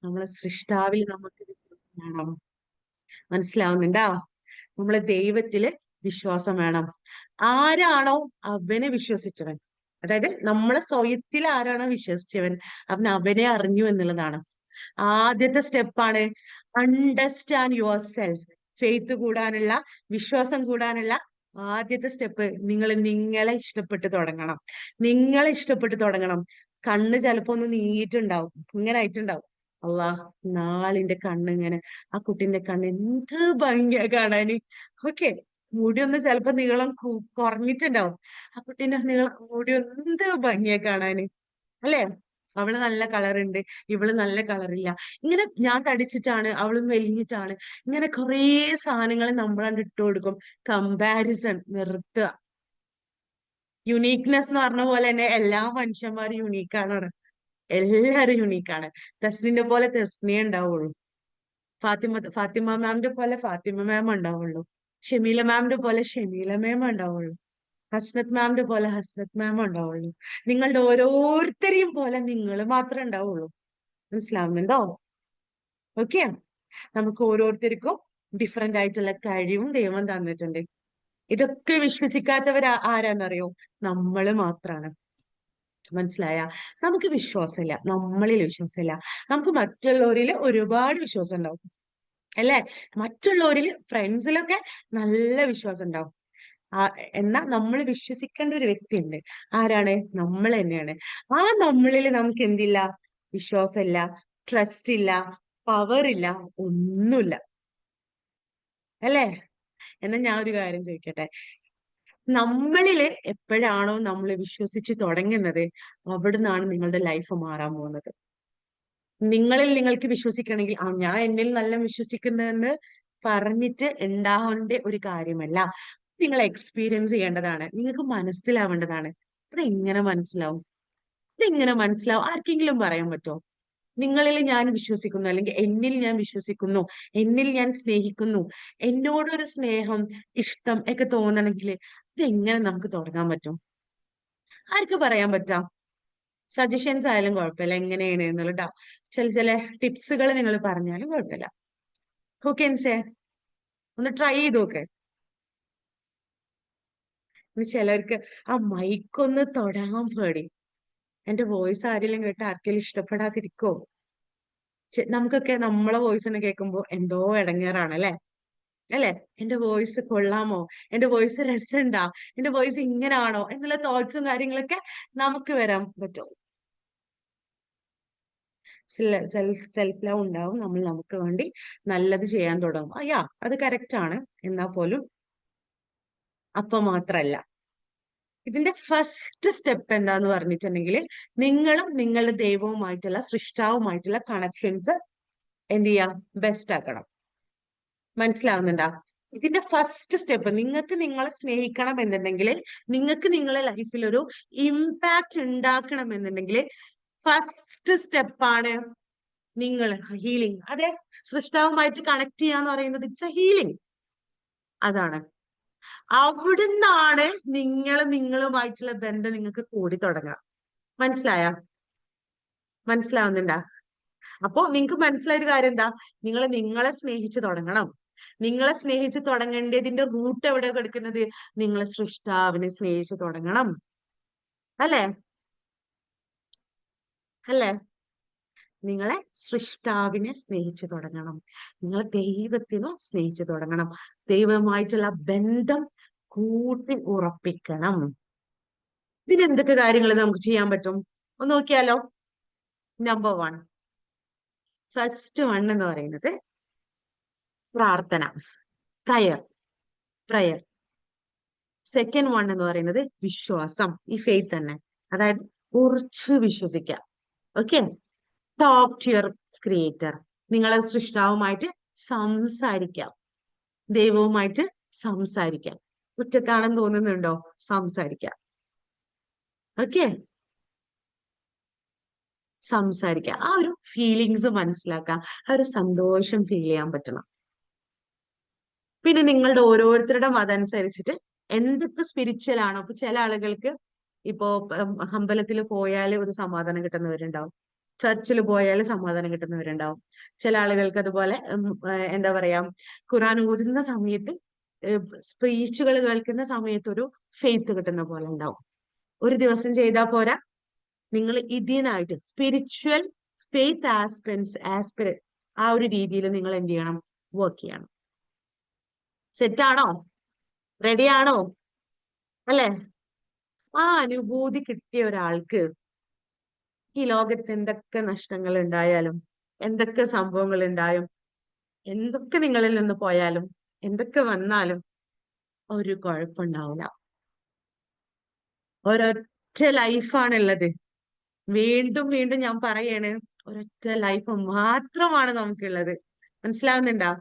നമ്മളെ സൃഷ്ടാവിൽ നമുക്ക് വിശ്വാസം വേണം. മനസ്സിലാവുന്നുണ്ടോ? നമ്മളെ ദൈവത്തില് വിശ്വാസം വേണം. ആരാണോ അവനെ വിശ്വസിച്ചവൻ, അതായത് നമ്മളെ സ്വയത്തിൽ ആരാണോ വിശ്വസിച്ചവൻ, അവൻ അവനെ അറിഞ്ഞു എന്നുള്ളതാണ്. ആദ്യത്തെ സ്റ്റെപ്പാണ് അണ്ടർസ്റ്റാൻഡ് യുവർ സെൽഫ്. ഫെയ്ത്ത് കൂടാനുള്ള, വിശ്വാസം കൂടാനുള്ള ആദ്യത്തെ സ്റ്റെപ്പ്, നിങ്ങൾ നിങ്ങളെ ഇഷ്ടപ്പെട്ട് തുടങ്ങണം. നിങ്ങളെ ഇഷ്ടപ്പെട്ട് തുടങ്ങണം. കണ്ണ് ചിലപ്പോ ഒന്ന് നീങ്ങിയിട്ടുണ്ടാവും, ഇങ്ങനെ ആയിട്ടുണ്ടാവും. അള്ളാ, നാലിന്റെ കണ്ണ് ഇങ്ങനെ, ആ കുട്ടിന്റെ കണ്ണ് എന്ത് ഭംഗിയാ കാണാന്. ഓക്കെ, മുടി ഒന്ന് ചിലപ്പോ നീളം കുറഞ്ഞിട്ടുണ്ടാവും. ആ കുട്ടീന്റെ നീളം മുടി എന്ത് ഭംഗിയാ കാണാന്, അല്ലേ? അവള് നല്ല കളറുണ്ട്, ഇവള് നല്ല കളറില്ല. ഇങ്ങനെ ഞാൻ തടിച്ചിട്ടാണ്, അവളും മെലിഞ്ഞിട്ടാണ്. ഇങ്ങനെ കുറേ സാധനങ്ങൾ നമ്മളാണ്ട് ഇട്ട് കൊടുക്കും. കമ്പാരിസൺ നിർത്തുക. യുണീക്നെസ് എന്ന് പറഞ്ഞ പോലെ തന്നെ എല്ലാ മനുഷ്യന്മാരും യുണീക്കാണ്. എല്ലാരും യുണീക്കാണ്. തസ്നിന്റെ പോലെ തസ്നിയേ ഉണ്ടാവുള്ളൂ. ഫാത്തിമ മാമിന്റെ പോലെ ഫാത്തിമ മാം ഉണ്ടാവുള്ളൂ. ഷമീല മാമിന്റെ പോലെ ഷമീല മാം ഉണ്ടാവുള്ളൂ. ഹസ്നത് മാമിന്റെ പോലെ ഹസ്നത് മാം ഉണ്ടാവുള്ളൂ. നിങ്ങളുടെ ഓരോരുത്തരെയും പോലെ നിങ്ങൾ മാത്രമേ ഉണ്ടാവുള്ളൂ. മനസ്സിലാവുന്നുണ്ടോ? ഓക്കെ, നമുക്ക് ഓരോരുത്തർക്കും ഡിഫറെന്റ് ആയിട്ടുള്ള കഴിവും ദൈവം തന്നിട്ടുണ്ട്. ഇതൊക്കെ വിശ്വസിക്കാത്തവർ ആരാന്നറിയോ? നമ്മള് മാത്രാണ്. മനസ്സിലായ? നമുക്ക് വിശ്വാസമില്ല, നമ്മളിൽ വിശ്വാസമില്ല. നമുക്ക് മറ്റുള്ളവരിൽ ഒരുപാട് വിശ്വാസം ഉണ്ടാവും, അല്ലെ? മറ്റുള്ളവരിൽ, ഫ്രണ്ട്സിലൊക്കെ നല്ല വിശ്വാസം ഉണ്ടാവും. ആ, എന്നാ നമ്മൾ വിശ്വസിക്കേണ്ട ഒരു വ്യക്തി ഉണ്ട്. ആരാണ്? നമ്മൾ തന്നെയാണ്. ആ നമ്മളിൽ നമുക്ക് എന്തില്ല? വിശ്വാസമില്ല, ട്രസ്റ്റ് ഇല്ല, പവർ ഇല്ല, ഒന്നുമില്ല, അല്ലേ? എന്നാ ഞാൻ ഒരു കാര്യം ചോദിക്കട്ടെ. നമ്മളില് എപ്പോഴാണോ നമ്മൾ വിശ്വസിച്ച് തുടങ്ങുന്നത്, അവിടുന്നാണ് നിങ്ങളുടെ ലൈഫ് മാറാൻ പോകുന്നത്. നിങ്ങളിൽ നിങ്ങൾക്ക് വിശ്വസിക്കണമെങ്കിൽ, ആ ഞാൻ എന്നിൽ നല്ല വിശ്വസിക്കുന്നതെന്ന് പറഞ്ഞിട്ട് ഉണ്ടാവേണ്ട ഒരു കാര്യമല്ല. നിങ്ങൾ എക്സ്പീരിയൻസ് ചെയ്യേണ്ടതാണ്, നിങ്ങൾക്ക് മനസ്സിലാവേണ്ടതാണ്. അതെങ്ങനെ മനസ്സിലാവും? അതെങ്ങനെ മനസ്സിലാവും? ആർക്കെങ്കിലും പറയാൻ പറ്റുമോ? നിങ്ങളിൽ ഞാൻ വിശ്വസിക്കുന്നു, അല്ലെങ്കിൽ എന്നിൽ ഞാൻ വിശ്വസിക്കുന്നു, എന്നിൽ ഞാൻ സ്നേഹിക്കുന്നു, എന്നോടൊരു സ്നേഹം, ഇഷ്ടം ഒക്കെ തോന്നണമെങ്കിൽ ഇതെങ്ങനെ നമുക്ക് തുടങ്ങാൻ പറ്റും? ആർക്ക് പറയാൻ പറ്റാം? സജഷൻസ് ആയാലും കുഴപ്പമില്ല, എങ്ങനെയാണ് എന്നുള്ള ചില ചില ടിപ്സുകൾ നിങ്ങൾ പറഞ്ഞാലും കുഴപ്പമില്ല. Who Ken say? ഒന്ന് ട്രൈ ചെയ്ത് നോക്ക്. ഇനി ചിലർക്ക് ആ മൈക്കൊന്ന് തൊടാൻ പേടി. എന്റെ വോയിസ് ആരെങ്കിലും കേട്ട് ആർക്കെങ്കിലും ഇഷ്ടപ്പെടാതിരിക്കോ? നമുക്കൊക്കെ നമ്മളെ വോയിസ് തന്നെ കേൾക്കുമ്പോ എന്തോ ഇടങ്ങേറാണ്, അല്ലെ? അല്ലെ? എന്റെ വോയിസ് കൊള്ളാമോ? എന്റെ വോയിസ് രസമുണ്ടാ? എന്റെ വോയിസ് ഇങ്ങനാണോ എന്നുള്ള തോട്ട്സും കാര്യങ്ങളൊക്കെ നമുക്ക് വരാൻ പറ്റും. സെൽഫ് ലവ് ഉണ്ടാവും. നമ്മൾ നമുക്ക് വേണ്ടി നല്ലത് ചെയ്യാൻ തുടങ്ങും. അയ്യാ, അത് കറക്റ്റ് ആണ്. എന്നാ പോലും അപ്പൊ മാത്രല്ല, ഇതിന്റെ ഫസ്റ്റ് സ്റ്റെപ്പ് എന്താന്ന് പറഞ്ഞിട്ടുണ്ടെങ്കിൽ, നിങ്ങളും നിങ്ങളുടെ ദൈവവുമായിട്ടുള്ള, സൃഷ്ടാവുമായിട്ടുള്ള കണക്ഷൻസ് എന്ത് ചെയ്യാ? ബെസ്റ്റ് ആക്കണം. മനസ്സിലാവുന്നുണ്ടാ? ഇതിന്റെ ഫസ്റ്റ് സ്റ്റെപ്പ്, നിങ്ങൾക്ക് നിങ്ങളെ സ്നേഹിക്കണം എന്നുണ്ടെങ്കിൽ, നിങ്ങൾക്ക് നിങ്ങളെ ലൈഫിൽ ഒരു ഇമ്പാക്ട് ഉണ്ടാക്കണം എന്നുണ്ടെങ്കിൽ, ഫസ്റ്റ് സ്റ്റെപ്പാണ് നിങ്ങൾ ഹീലിംഗ്. അതെ, സൃഷ്ടാവുമായിട്ട് കണക്ട് ചെയ്യാന്ന് പറയുന്നത് ഇറ്റ്സ് എ ഹീലിംഗ്. അതാണ്. അവിടുന്നാണ് നിങ്ങളുമായിട്ടുള്ള ബന്ധം നിങ്ങൾക്ക് കൂടി തുടങ്ങാം. മനസ്സിലായ? മനസ്സിലാവുന്നുണ്ടാ? അപ്പൊ നിങ്ങൾക്ക് മനസ്സിലായൊരു കാര്യം എന്താ? നിങ്ങൾ നിങ്ങളെ സ്നേഹിച്ച് തുടങ്ങണം. നിങ്ങളെ സ്നേഹിച്ച് തുടങ്ങേണ്ടതിന്റെ റൂട്ട് എവിടെ കിടക്കുന്നത്? നിങ്ങളെ സൃഷ്ടാവിനെ സ്നേഹിച്ച് തുടങ്ങണം. അല്ലേ? അല്ലേ? നിങ്ങളെ സൃഷ്ടാവിനെ സ്നേഹിച്ചു തുടങ്ങണം. നിങ്ങൾ ദൈവത്തിനെ സ്നേഹിച്ചു തുടങ്ങണം. ദൈവമായിട്ടുള്ള ബന്ധം കൂട്ടി ഉറപ്പിക്കണം. ഇതിന് എന്തൊക്കെ കാര്യങ്ങൾ നമുക്ക് ചെയ്യാൻ പറ്റും? ഒന്ന് നോക്കിയാലോ. നമ്പർ 1, ഫസ്റ്റ് വൺ എന്ന് പറയുന്നത് പ്രാർത്ഥന, പ്രയർ. പ്രയർ. സെക്കൻഡ് വൺ എന്ന് പറയുന്നത് വിശ്വാസം, ഈ ഫെയ്ത്ത് തന്നെ. അതായത് ഉറച്ചു വിശ്വസിക്കുക. Okay. Talk to your creator. നിങ്ങളെ സൃഷ്ടാവുമായിട്ട് സംസാരിക്കാം. ദൈവവുമായിട്ട് സംസാരിക്കാം. ഒറ്റക്കാണെന്ന് തോന്നുന്നുണ്ടോ? സംസാരിക്കാം. ഓക്കെ. സംസാരിക്കാം. ആ ഒരു ഫീലിങ്സ് മനസ്സിലാക്കാം. ആ ഒരു സന്തോഷം ഫീൽ ചെയ്യാൻ പറ്റണം. പിന്നെ നിങ്ങളുടെ ഓരോരുത്തരുടെ മതം അനുസരിച്ചിട്ട് എന്തൊക്കെ സ്പിരിച്വൽ ആണോ, ഇപ്പൊ ചില ആളുകൾക്ക് ഇപ്പോ അമ്പലത്തിൽ പോയാൽ ഒരു സമാധാനം കിട്ടുന്നവരുണ്ടാവും. ചർച്ചിൽ പോയാൽ സമാധാനം കിട്ടുന്നവരുണ്ടാവും. ചില ആളുകൾക്ക് അതുപോലെ എന്താ പറയാ, ഖുറാൻ ഓതുന്ന സമയത്ത് സ്പീച്ചുകൾ കേൾക്കുന്ന സമയത്ത് ഒരു ഫെയ്ത്ത് കിട്ടുന്ന പോലെ ഉണ്ടാവും. ഒരു ദിവസം ചെയ്താൽ പോരാ, നിങ്ങൾ ഇതിനായിട്ട് സ്പിരിച്വൽ ഫെയ്ത്ത് ആസ്പിര ആ ഒരു രീതിയിൽ നിങ്ങൾ എന്ത് ചെയ്യണം? വർക്ക് ചെയ്യണം. സെറ്റാണോ? റെഡിയാണോ? അല്ലെ? ആ അനുഭൂതി കിട്ടിയ ഒരാൾക്ക് ഈ ലോകത്ത് എന്തൊക്കെ നഷ്ടങ്ങൾ ഉണ്ടായാലും, എന്തൊക്കെ സംഭവങ്ങൾ ഉണ്ടായും, എന്തൊക്കെ നിങ്ങളിൽ നിന്ന് പോയാലും, എന്തൊക്കെ വന്നാലും ഒരു കുഴപ്പമുണ്ടാവില്ല. ഒരൊറ്റ ലൈഫാണുള്ളത്. വീണ്ടും വീണ്ടും ഞാൻ പറയാണ്, ഒരൊറ്റ ലൈഫ് മാത്രമാണ് നമുക്കുള്ളത്. മനസ്സിലാവുന്നുണ്ടോ?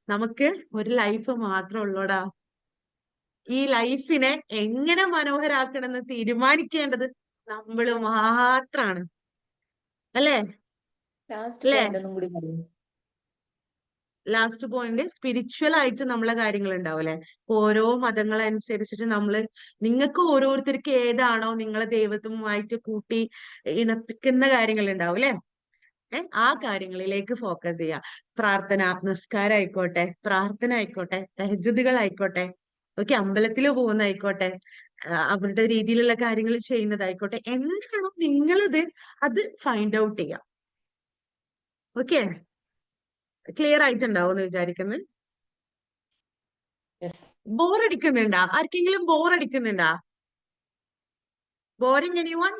നമുക്ക് ഒരു ലൈഫ് മാത്രം ഉള്ളൂടാ. ഈ ലൈഫിനെ എങ്ങനെ മനോഹരാക്കണമെന്ന് തീരുമാനിക്കേണ്ടത് നമ്മൾ മാത്രാണ്. അല്ലേ? ലാസ്റ്റ് അല്ലേ? പോയിന്റ് ഒന്നും കൂടി പറയൂ. ലാസ്റ്റ് പോയിന്റ് സ്പിരിച്വൽ ആയിട്ട് നമ്മളെ കാര്യങ്ങൾ ഉണ്ടാവില്ലേ? ഓരോ മതങ്ങളനുസരിച്ചിട്ട് നിങ്ങൾക്ക് ഓരോരുത്തർക്ക് ഏതാണോ നിങ്ങളെ ദൈവത്തുമായിട്ട് കൂട്ടി ഇണപ്പിക്കുന്ന കാര്യങ്ങൾ ഉണ്ടാവും അല്ലെ? ആ കാര്യങ്ങളിലേക്ക് ഫോക്കസ് ചെയ്യുക. പ്രാർത്ഥന, നിസ്കാരം ആയിക്കോട്ടെ, പ്രാർത്ഥന ആയിക്കോട്ടെ, തഹജ്ജുദുകൾ ആയിക്കോട്ടെ, ഓക്കെ, അമ്പലത്തിൽ പോകുന്നതായിക്കോട്ടെ, അവരുടെ രീതിയിലുള്ള കാര്യങ്ങൾ ചെയ്യുന്നതായിക്കോട്ടെ, എന്താണോ നിങ്ങളത് അത് ഫൈൻഡ് ഔട്ട് ചെയ്യാം. ഓക്കെ, ക്ലിയർ ആയിട്ടുണ്ടാവും എന്ന് വിചാരിക്കുന്നു. ബോറടിക്കുന്നുണ്ടാ? ആർക്കെങ്കിലും ബോറടിക്കുന്നുണ്ടാ? Boring anyone?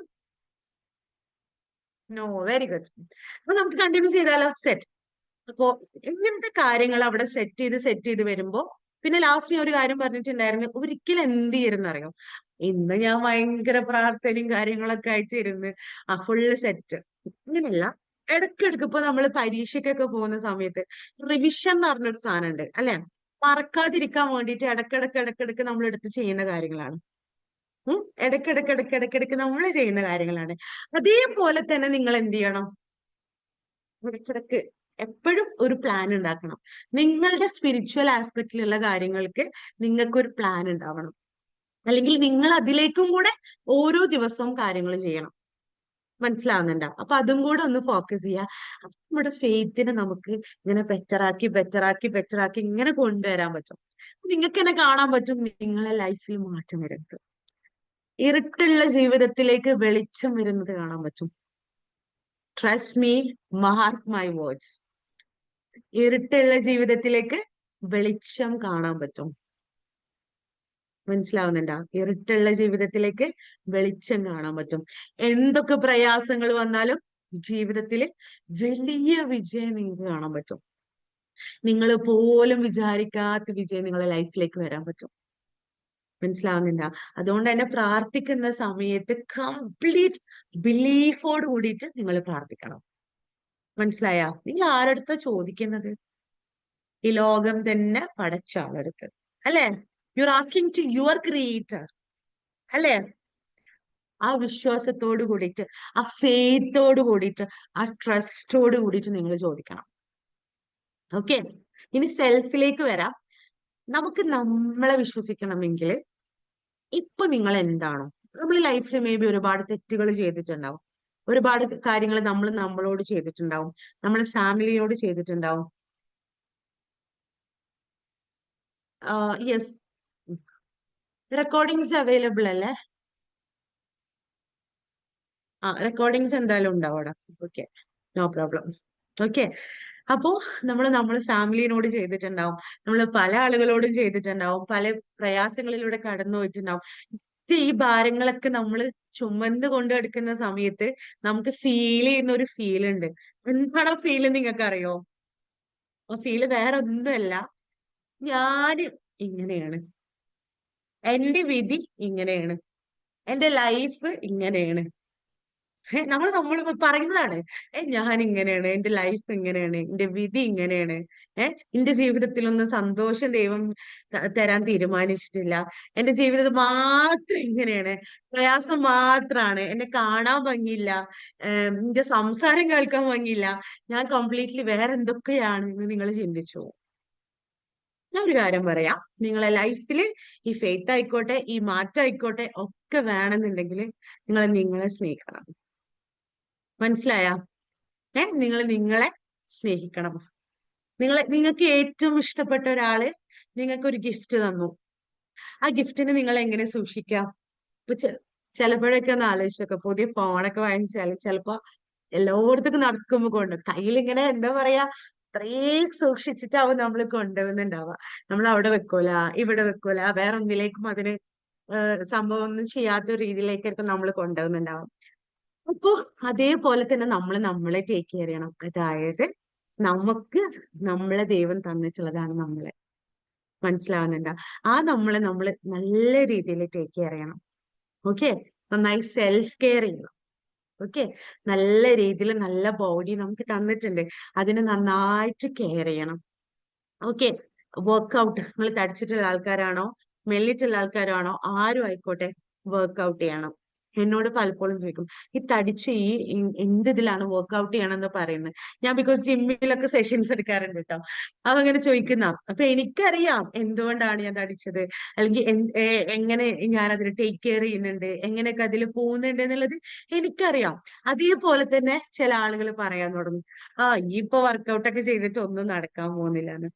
No, very good. അപ്പൊ നമുക്ക് കണ്ടിന്യൂ ചെയ്താലോ? സെറ്റ്. അപ്പോ ഇങ്ങനത്തെ കാര്യങ്ങൾ അവിടെ സെറ്റ് ചെയ്ത് വരുമ്പോ പിന്നെ ലാസ്റ്റ് ഞാൻ ഒരു കാര്യം പറഞ്ഞിട്ടുണ്ടായിരുന്നു, ഒരിക്കലും എന്ത് ചെയ്യരുന്ന് അറിയോ? ഇന്ന് ഞാൻ ഭയങ്കര പ്രാർത്ഥനയും കാര്യങ്ങളൊക്കെ ആയിട്ട് ഇരുന്ന് ഫുള്ള് സെറ്റ്. ഇങ്ങനെയല്ല, ഇടയ്ക്കിടയ്ക്ക് ഇപ്പൊ നമ്മൾ പരീക്ഷയ്ക്കൊക്കെ പോകുന്ന സമയത്ത് റിവിഷൻ എന്ന് പറഞ്ഞൊരു സാധനം ഉണ്ട് അല്ലെ? മറക്കാതിരിക്കാൻ വേണ്ടിയിട്ട് ഇടയ്ക്കിടയ്ക്ക് നമ്മൾ എടുത്ത് ചെയ്യുന്ന കാര്യങ്ങളാണ്. ഇടയ്ക്കിടയ്ക്ക് നമ്മൾ ചെയ്യുന്ന കാര്യങ്ങളാണ്. അതേപോലെ തന്നെ നിങ്ങൾ എന്ത് ചെയ്യണം? ഇടയ്ക്കിടയ്ക്ക് എപ്പോഴും ഒരു പ്ലാൻ ഉണ്ടാക്കണം. നിങ്ങളുടെ സ്പിരിച്വൽ ആസ്പെക്റ്റിലുള്ള കാര്യങ്ങൾക്ക് നിങ്ങൾക്കൊരു പ്ലാൻ ഉണ്ടാവണം. അല്ലെങ്കിൽ നിങ്ങൾ അതിലേക്കും കൂടെ ഓരോ ദിവസവും കാര്യങ്ങൾ ചെയ്യണം. മനസ്സിലാവുന്നുണ്ടോ? അപ്പൊ അതും കൂടെ ഒന്ന് ഫോക്കസ് ചെയ്യുക. അപ്പൊ നമ്മുടെ ഫെയ്ത്തിനെ നമുക്ക് ഇങ്ങനെ ബെറ്ററാക്കി ഇങ്ങനെ കൊണ്ടുവരാൻ പറ്റും. നിങ്ങൾക്ക് തന്നെ കാണാൻ പറ്റും നിങ്ങളെ ലൈഫിൽ മാറ്റം വരുന്നത്. ഇരുട്ടുള്ള ജീവിതത്തിലേക്ക് വെളിച്ചം വരുന്നത് കാണാൻ പറ്റും. Trust me, mark my words. ഇരുട്ടുള്ള ജീവിതത്തിലേക്ക് വെളിച്ചം കാണാൻ പറ്റും. മനസ്സിലാവുന്നുണ്ടോ? ഇരുട്ടുള്ള ജീവിതത്തിലേക്ക് വെളിച്ചം കാണാൻ പറ്റും. എന്തൊക്കെ പ്രയാസങ്ങൾ വന്നാലും ജീവിതത്തിൽ വലിയ വിജയം നിങ്ങൾക്ക് കാണാൻ പറ്റും. നിങ്ങൾ പോലും വിചാരിക്കാത്ത വിജയം നിങ്ങളുടെ ലൈഫിലേക്ക് വരാൻ പറ്റും. മനസ്സിലാവുന്നില്ല? അതുകൊണ്ട് തന്നെ പ്രാർത്ഥിക്കുന്ന സമയത്ത് കംപ്ലീറ്റ് ബിലീഫോട് കൂടിയിട്ട് നിങ്ങൾ പ്രാർത്ഥിക്കണം. മനസ്സിലായ? നിങ്ങൾ ആരടുത്ത ചോദിക്കുന്നത്? ഈ ലോകം തന്നെ പടച്ച ആളടുത്ത് അല്ലെ? You are asking to your creator അല്ലെ? ആ വിശ്വാസത്തോട് കൂടിയിട്ട്, ആ ഫെയ്ത്തോട് കൂടിയിട്ട്, ആ ട്രസ്റ്റോട് കൂടിയിട്ട് നിങ്ങൾ ചോദിക്കണം. ഓക്കെ, ഇനി സെൽഫിലേക്ക് വരാം. നമുക്ക് നമ്മളെ വിശ്വസിക്കണമെങ്കിൽ ഇപ്പൊ നിങ്ങൾ എന്താണോ, നമ്മൾ ലൈഫിൽ മേ ബി ഒരുപാട് തെറ്റുകൾ ചെയ്തിട്ടുണ്ടാവും, ഒരുപാട് കാര്യങ്ങൾ നമ്മൾ നമ്മളോട് ചെയ്തിട്ടുണ്ടാവും, നമ്മളെ ഫാമിലിയോട് ചെയ്തിട്ടുണ്ടാവും. യെസ്, റെക്കോർഡിങ്സ് അവൈലബിൾ അല്ലേ? റെക്കോർഡിങ്സ് എന്തായാലും ഉണ്ടാവും അവിടെ. Okay, no problem. ഓക്കെ, അപ്പോ നമ്മൾ ഫാമിലിനോട് ചെയ്തിട്ടുണ്ടാവും, നമ്മൾ പല ആളുകളോടും ചെയ്തിട്ടുണ്ടാവും, പല പ്രയാസങ്ങളിലൂടെ കടന്നു പോയിട്ടുണ്ടാവും. ഈ ഭാരങ്ങളൊക്കെ നമ്മൾ ചുമന്ന് കൊണ്ട് എടുക്കുന്ന സമയത്ത് നമുക്ക് ഫീൽ ചെയ്യുന്ന ഒരു ഫീൽ ഉണ്ട്. എന്താണ് ആ ഫീല് നിങ്ങൾക്ക് അറിയോ? ആ ഫീല് വേറെ ഒന്നുമല്ല, ഞാൻ ഇങ്ങനെയാണ്, എന്റെ വിധി ഇങ്ങനെയാണ്, എന്റെ ലൈഫ് ഇങ്ങനെയാണ്. നമ്മൾ പറയുന്നതാണ്, ഞാൻ ഇങ്ങനെയാണ്, എന്റെ ലൈഫ് ഇങ്ങനെയാണ്, എന്റെ വിധി ഇങ്ങനെയാണ്, എന്റെ ജീവിതത്തിലൊന്നും സന്തോഷം ദൈവം തരാൻ തീരുമാനിച്ചിട്ടില്ല, എന്റെ ജീവിതം മാത്രം ഇങ്ങനെയാണ്, പ്രയാസം മാത്രാണ്, എന്നെ കാണാൻ ഭംഗിയില്ല, എന്റെ സംസാരം കേൾക്കാൻ ഭംഗിയില്ല, ഞാൻ കംപ്ലീറ്റ്ലി വേറെ എന്തൊക്കെയാണ് എന്ന് നിങ്ങൾ ചിന്തിച്ചു. ഞാൻ ഒരു കാര്യം പറയാം, നിങ്ങളെ ലൈഫിൽ ഈ ഫെയ്ത്ത് ആയിക്കോട്ടെ, ഈ മാറ്റം ആയിക്കോട്ടെ ഒക്കെ വേണമെന്നുണ്ടെങ്കിൽ നിങ്ങളെ സ്നേഹിക്കണം. മനസ്സിലായ? നിങ്ങൾ നിങ്ങളെ സ്നേഹിക്കണം. നിങ്ങൾക്ക് ഏറ്റവും ഇഷ്ടപ്പെട്ട ഒരാള് നിങ്ങൾക്ക് ഒരു ഗിഫ്റ്റ് തന്നു. ആ ഗിഫ്റ്റിന് നിങ്ങൾ എങ്ങനെ സൂക്ഷിക്കാം? ഇപ്പൊ ചിലപ്പോഴൊക്കെ ഒന്ന് ആലോചിച്ചൊക്കെ, പുതിയ ഫോണൊക്കെ വാങ്ങിച്ചാല് ചിലപ്പോ എല്ലായിടത്തേക്കും നടക്കുമ്പോ കയ്യിലിങ്ങനെ എന്താ പറയാ, അത്രയും സൂക്ഷിച്ചിട്ടാവും നമ്മൾ കൊണ്ടുപോകുന്നുണ്ടാവുക. നമ്മൾ അവിടെ വെക്കൂല, ഇവിടെ വെക്കൂല, വേറെ ഒന്നിലേക്കും അതിന് സംഭവം ഒന്നും ചെയ്യാത്ത രീതിയിലേക്കായിരിക്കും നമ്മൾ കൊണ്ടുപോകുന്നുണ്ടാവും. അപ്പൊ അതേപോലെ തന്നെ നമ്മൾ നമ്മളെ ടേക്ക് കെയർ ചെയ്യണം. അതായത് നമുക്ക് നമ്മളെ ദൈവം തന്നിട്ടുള്ളതാണ് നമ്മളെ. മനസ്സിലാവുന്നുണ്ടോ? ആ നമ്മളെ നല്ല രീതിയിൽ ടേക്ക് കെയർ ചെയ്യണം. ഓക്കെ, നന്നായി സെൽഫ് കെയർ ചെയ്യണം. ഓക്കെ, നല്ല രീതിയിൽ നല്ല ബോഡി നമുക്ക് തന്നിട്ടുണ്ട്, അതിനെ നന്നായിട്ട് കെയർ ചെയ്യണം. ഓക്കെ, വർക്ക്ഔട്ട്, നിങ്ങൾ തടിച്ചിട്ടുള്ള ആൾക്കാരാണോ മെല്ലിട്ടുള്ള ആൾക്കാരാണോ ആരും ആയിക്കോട്ടെ, വർക്ക്ഔട്ട് ചെയ്യണം. എന്നോട് പലപ്പോഴും ചോദിക്കും, ഈ തടിച്ച എന്ത് ഇതിലാണ് വർക്ക്ഔട്ട് ചെയ്യണം എന്ന് പറയുന്നത്. ഞാൻ ബിക്കോസ് ജിമ്മിലൊക്കെ സെഷൻസ് എടുക്കാറുണ്ട് കേട്ടോ. അപ്പൊ അങ്ങനെ ചോദിക്കുന്ന, അപ്പൊ എനിക്കറിയാം എന്തുകൊണ്ടാണ് ഞാൻ തടിച്ചത്, അല്ലെങ്കിൽ എങ്ങനെ ഞാൻ അതിന് ടേക്ക് കെയർ ചെയ്യുന്നുണ്ട്, എങ്ങനെയൊക്കെ അതിൽ പോകുന്നുണ്ട് എന്നുള്ളത് എനിക്കറിയാം. അതേപോലെ തന്നെ ചില ആളുകൾ പറയാൻ തുടങ്ങും, ഈ ഇപ്പൊ വർക്കൗട്ട് ഒക്കെ ചെയ്തിട്ട് ഒന്നും നടക്കാൻ പോകുന്നില്ല എന്ന്.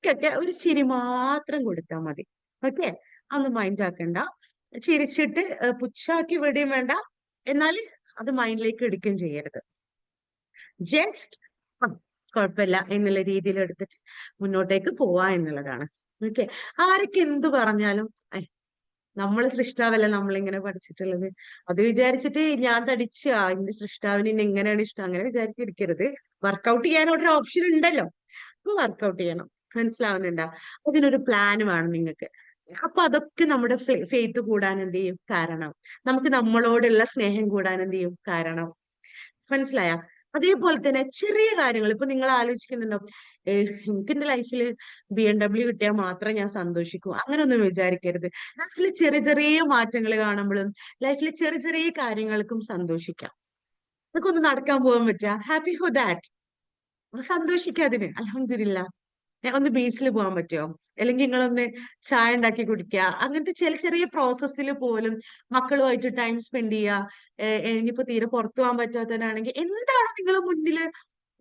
ഒക്കെ ഒരു ചിരി മാത്രം കൊടുത്താൽ മതി. ഓക്കെ, അതൊന്നും മൈൻഡ് ആക്കണ്ട. ചിരിച്ചിട്ട് പുച്ഛാക്കി വിടുകയും വേണ്ട, എന്നാൽ അത് മൈൻഡിലേക്ക് എടുക്കുകയും ചെയ്യരുത്. ജസ്റ്റ് കുഴപ്പമില്ല എന്നുള്ള രീതിയിൽ എടുത്തിട്ട് മുന്നോട്ടേക്ക് പോവാ എന്നുള്ളതാണ്. ഓക്കെ, ആരൊക്കെ എന്ത് പറഞ്ഞാലും നമ്മള് സൃഷ്ടാവല്ല നമ്മളിങ്ങനെ പഠിച്ചിട്ടുള്ളത്, അത് വിചാരിച്ചിട്ട് ഞാൻ തടിച്ച എന്റെ സൃഷ്ടാവിന് ഇന്നെ എങ്ങനെയാണ് ഇഷ്ടം അങ്ങനെ വിചാരിച്ചിരിക്കരുത്. വർക്കൗട്ട് ചെയ്യാനൊരു ഓപ്ഷൻ ഉണ്ടല്ലോ, അപ്പൊ വർക്കൗട്ട് ചെയ്യണം. മനസ്സിലാവുന്നുണ്ടോ? അതിനൊരു പ്ലാൻ വേണം നിങ്ങൾക്ക്. അപ്പൊ അതൊക്കെ നമ്മുടെ ഫെയ്ത്ത് കൂടാൻ എന്ത് ചെയ്യും കാരണം, നമുക്ക് നമ്മളോടുള്ള സ്നേഹം കൂടാൻ എന്ത് ചെയ്യും കാരണം. മനസ്സിലായ? അതേപോലെ തന്നെ ചെറിയ കാര്യങ്ങൾ ഇപ്പൊ നിങ്ങൾ ആലോചിക്കുന്നുണ്ടോ, എനിക്ക് എന്റെ ലൈഫിൽ BMW കിട്ടിയാൽ മാത്രം ഞാൻ സന്തോഷിക്കൂ, അങ്ങനെ ഒന്നും വിചാരിക്കരുത്. ലൈഫിൽ ചെറിയ ചെറിയ മാറ്റങ്ങൾ കാണുമ്പോഴും ലൈഫിലെ ചെറിയ ചെറിയ കാര്യങ്ങൾക്കും സന്തോഷിക്കാം. അതൊക്കെ ഒന്ന് നടക്കാൻ പോകാൻ പറ്റുക, ഹാപ്പി ഫോർ ദാറ്റ്. സന്തോഷിക്കാതിന് അൽഹംദുലില്ലാ. ഒന്ന് ബീച്ചിൽ പോകാൻ പറ്റുമോ, അല്ലെങ്കിൽ നിങ്ങളൊന്ന് ചായ ഉണ്ടാക്കി കുടിക്കുക, അങ്ങനത്തെ ചെറിയ ചെറിയ പ്രോസസ്സിൽ പോലും മക്കളുമായിട്ട് ടൈം സ്പെൻഡ് ചെയ്യുക. ഇനിയിപ്പോ തീരെ പുറത്തു പോകാൻ പറ്റാത്തവരാണെങ്കിൽ എന്താണ് നിങ്ങൾ മുന്നിൽ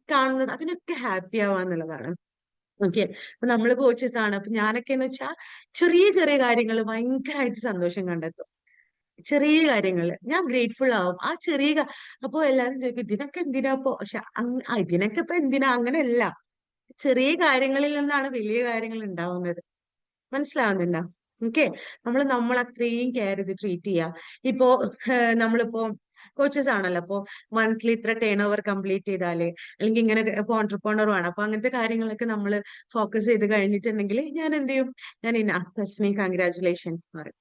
കാണുന്നത്, അതിനൊക്കെ ഹാപ്പി ആവുക എന്നുള്ളതാണ്. ഓക്കെ, അപ്പൊ നമ്മള് കോച്ചസ് ആണ്. അപ്പൊ ഞാനൊക്കെ എന്ന് വെച്ചാൽ ചെറിയ ചെറിയ കാര്യങ്ങൾ ഭയങ്കരമായിട്ട് സന്തോഷം കണ്ടെത്തും. ചെറിയ കാര്യങ്ങള് ഞാൻ ഗ്രേറ്റ്ഫുൾ ആവും. ആ അപ്പൊ എല്ലാരും ചോദിക്കും, ഇതിനൊക്കെ എന്തിനാ ഇപ്പൊ, പക്ഷെ ഇതിനൊക്കെ ഇപ്പൊ എന്തിനാ, അങ്ങനെയല്ല. ചെറിയ കാര്യങ്ങളിൽ നിന്നാണ് വലിയ കാര്യങ്ങൾ ഉണ്ടാവുന്നത്. മനസ്സിലാവുന്നുണ്ടോ? ഓക്കെ, നമ്മൾ അത്രയും കെയർ ചെയ്ത് ട്രീറ്റ് ചെയ്യുക. ഇപ്പോ നമ്മളിപ്പോ കോച്ചസ് ആണല്ലോ, അപ്പൊ മന്ത്ലി ഇത്ര ടേൺ ഓവർ കംപ്ലീറ്റ് ചെയ്താല്, അല്ലെങ്കിൽ ഇങ്ങനെ ഇപ്പൊ ഓൺടർപ്രണർ ആണ്, അപ്പൊ അങ്ങനത്തെ കാര്യങ്ങളൊക്കെ നമ്മൾ ഫോക്കസ് ചെയ്ത് കഴിഞ്ഞിട്ടുണ്ടെങ്കിൽ ഞാൻ എന്ത് ചെയ്യും, ഞാൻ തസ്മി കൺഗ്രാറ്റുലേഷൻസ് എന്ന് പറയും.